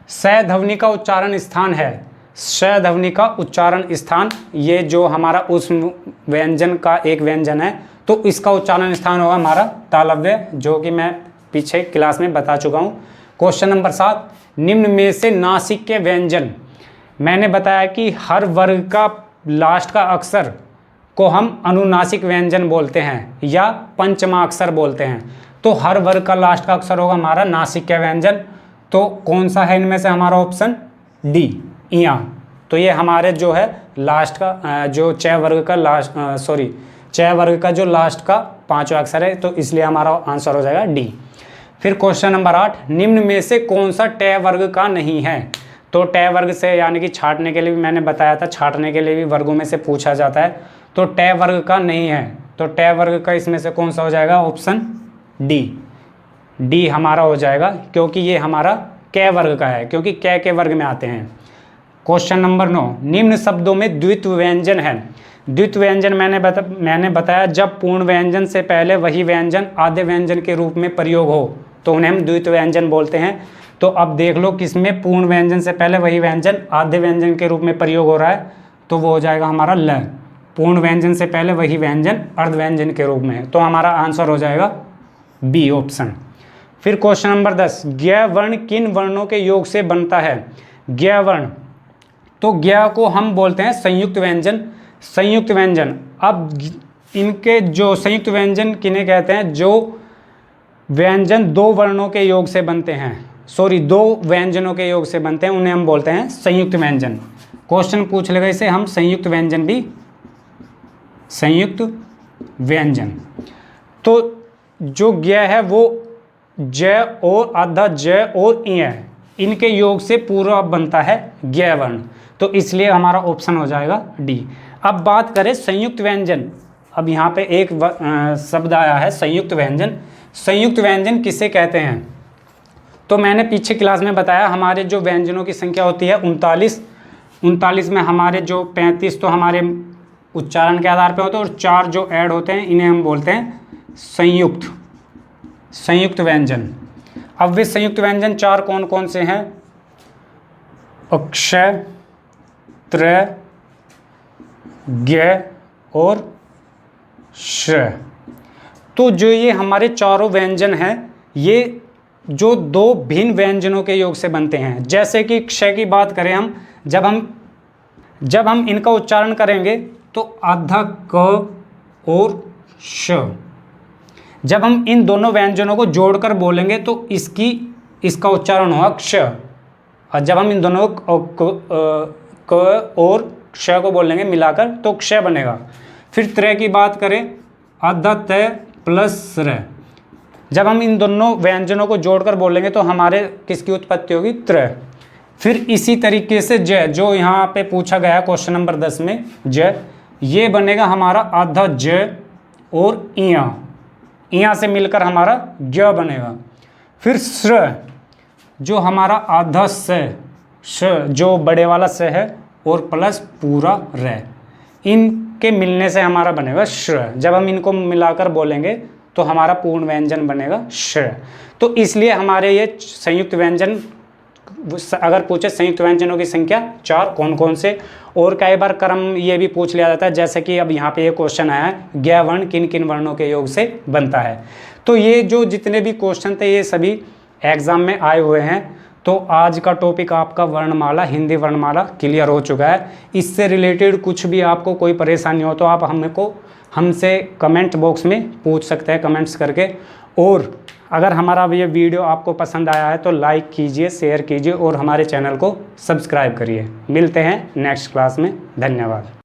स ध्वनि का उच्चारण स्थान है, स ध्वनि का उच्चारण स्थान, ये जो हमारा उस व्यंजन का एक व्यंजन है, तो इसका उच्चारण स्थान होगा हमारा तालव्य, जो कि मैं पीछे क्लास में बता चुका हूँ। क्वेश्चन नंबर 7, निम्न में से नासिक के व्यंजन। मैंने बताया कि हर वर्ग का लास्ट का अक्षर को हम अनुनासिक व्यंजन बोलते हैं या पंचमाक्षर बोलते हैं। तो हर वर्ग का लास्ट का अक्षर होगा हमारा नासिक का व्यंजन। तो कौन सा है इनमें से हमारा ऑप्शन डी, इया। तो ये हमारे जो है लास्ट का जो च वर्ग का च वर्ग का जो लास्ट का 5वां अक्षर है, तो इसलिए हमारा आंसर हो जाएगा डी। फिर क्वेश्चन नंबर 8, निम्न में से कौन सा ट वर्ग का नहीं है। तो ट वर्ग से यानी कि छांटने के लिए भी मैंने बताया था, छांटने के लिए भी वर्गों में से पूछा जाता है, तो ट वर्ग का नहीं है। तो ट वर्ग का इसमें से कौन सा हो जाएगा, ऑप्शन डी, डी हमारा हो जाएगा, क्योंकि ये हमारा क वर्ग का है, क्योंकि क के वर्ग में आते हैं। क्वेश्चन नंबर 9, निम्न शब्दों में द्वित्व व्यंजन है। द्वित्व व्यंजन मैंने बताया जब पूर्ण व्यंजन से पहले वही व्यंजन आधे व्यंजन के रूप में प्रयोग हो, तो उन्हें हम द्वित्व व्यंजन बोलते हैं। तो अब देख लो किसमें पूर्ण व्यंजन से पहले वही व्यंजन आधे व्यंजन के रूप में प्रयोग हो रहा है, तो वो हो जाएगा हमारा ल। पूर्ण व्यंजन से पहले वही व्यंजन अर्ध व्यंजन के रूप में है, तो हमारा आंसर हो जाएगा बी ऑप्शन। फिर क्वेश्चन नंबर 10, ज्ञ वर्ण किन वर्णों के योग से बनता है। ज्ञ वर्ण, तो ज्ञ को हम बोलते हैं संयुक्त व्यंजन। संयुक्त व्यंजन, अब इनके जो संयुक्त व्यंजन किन्हें कहते हैं, जो व्यंजन दो वर्णों के योग से बनते हैं, दो व्यंजनों के योग से बनते हैं, उन्हें हम बोलते हैं संयुक्त व्यंजन। क्वेश्चन पूछ लेगा इसे हम संयुक्त व्यंजन भी, संयुक्त व्यंजन। तो जो ज्ञ है वो ज और आधा ज और इ, इनके योग से पूरा बनता है ज्ञ वर्ण, तो इसलिए हमारा ऑप्शन हो जाएगा डी। अब बात करें संयुक्त व्यंजन, अब यहाँ पे एक शब्द आया है संयुक्त व्यंजन। संयुक्त व्यंजन किसे कहते हैं? तो मैंने पीछे क्लास में बताया हमारे जो व्यंजनों की संख्या होती है 39 में हमारे जो 35 तो हमारे उच्चारण के आधार पे होते हैं और 4 जो ऐड होते हैं इन्हें हम बोलते हैं संयुक्त व्यंजन। अब वे संयुक्त व्यंजन 4 कौन कौन से हैं? अक्षय, त्रय, ज्ञ और श्र। तो जो ये हमारे चारों व्यंजन हैं ये जो 2 भिन्न व्यंजनों के योग से बनते हैं। जैसे कि क्षय की बात करें हम, जब हम इनका उच्चारण करेंगे तो आधा क और श, जब हम इन दोनों व्यंजनों को जोड़कर बोलेंगे तो इसका उच्चारण होगा क्ष। और जब हम इन दोनों क और क्ष को बोलेंगे मिलाकर तो क्ष बनेगा। फिर त्रय की बात करें, आधा तय प्लस र, जब हम इन दोनों व्यंजनों को जोड़कर बोलेंगे तो हमारे किसकी उत्पत्ति होगी? त्रय। फिर इसी तरीके से ज, जो यहाँ पे पूछा गया है क्वेश्चन नंबर 10 में ज, ये बनेगा हमारा आधा ज और इया से मिलकर हमारा ज बनेगा। फिर श्र, जो हमारा आधा श जो बड़े वाला स है और प्लस पूरा र, इनके मिलने से हमारा बनेगा श्र। जब हम इनको मिलाकर बोलेंगे तो हमारा पूर्ण व्यंजन बनेगा श्र। तो इसलिए हमारे ये संयुक्त व्यंजन, अगर पूछे संयुक्त व्यंजनों की संख्या 4 कौन कौन से, और कई बार क्रम ये भी पूछ लिया जाता है। जैसे कि अब यहाँ पे ये क्वेश्चन आया है ज्ञ वर्ण किन किन वर्णों के योग से बनता है। तो ये जो जितने भी क्वेश्चन थे ये सभी एग्जाम में आए हुए हैं। तो आज का टॉपिक आपका वर्णमाला, हिंदी वर्णमाला क्लियर हो चुका है। इससे रिलेटेड कुछ भी आपको कोई परेशानी हो तो आप हमसे कमेंट बॉक्स में पूछ सकते हैं कमेंट्स करके। और अगर हमारा ये वीडियो आपको पसंद आया है तो लाइक कीजिए, शेयर कीजिए और हमारे चैनल को सब्सक्राइब करिए। मिलते हैं नेक्स्ट क्लास में। धन्यवाद।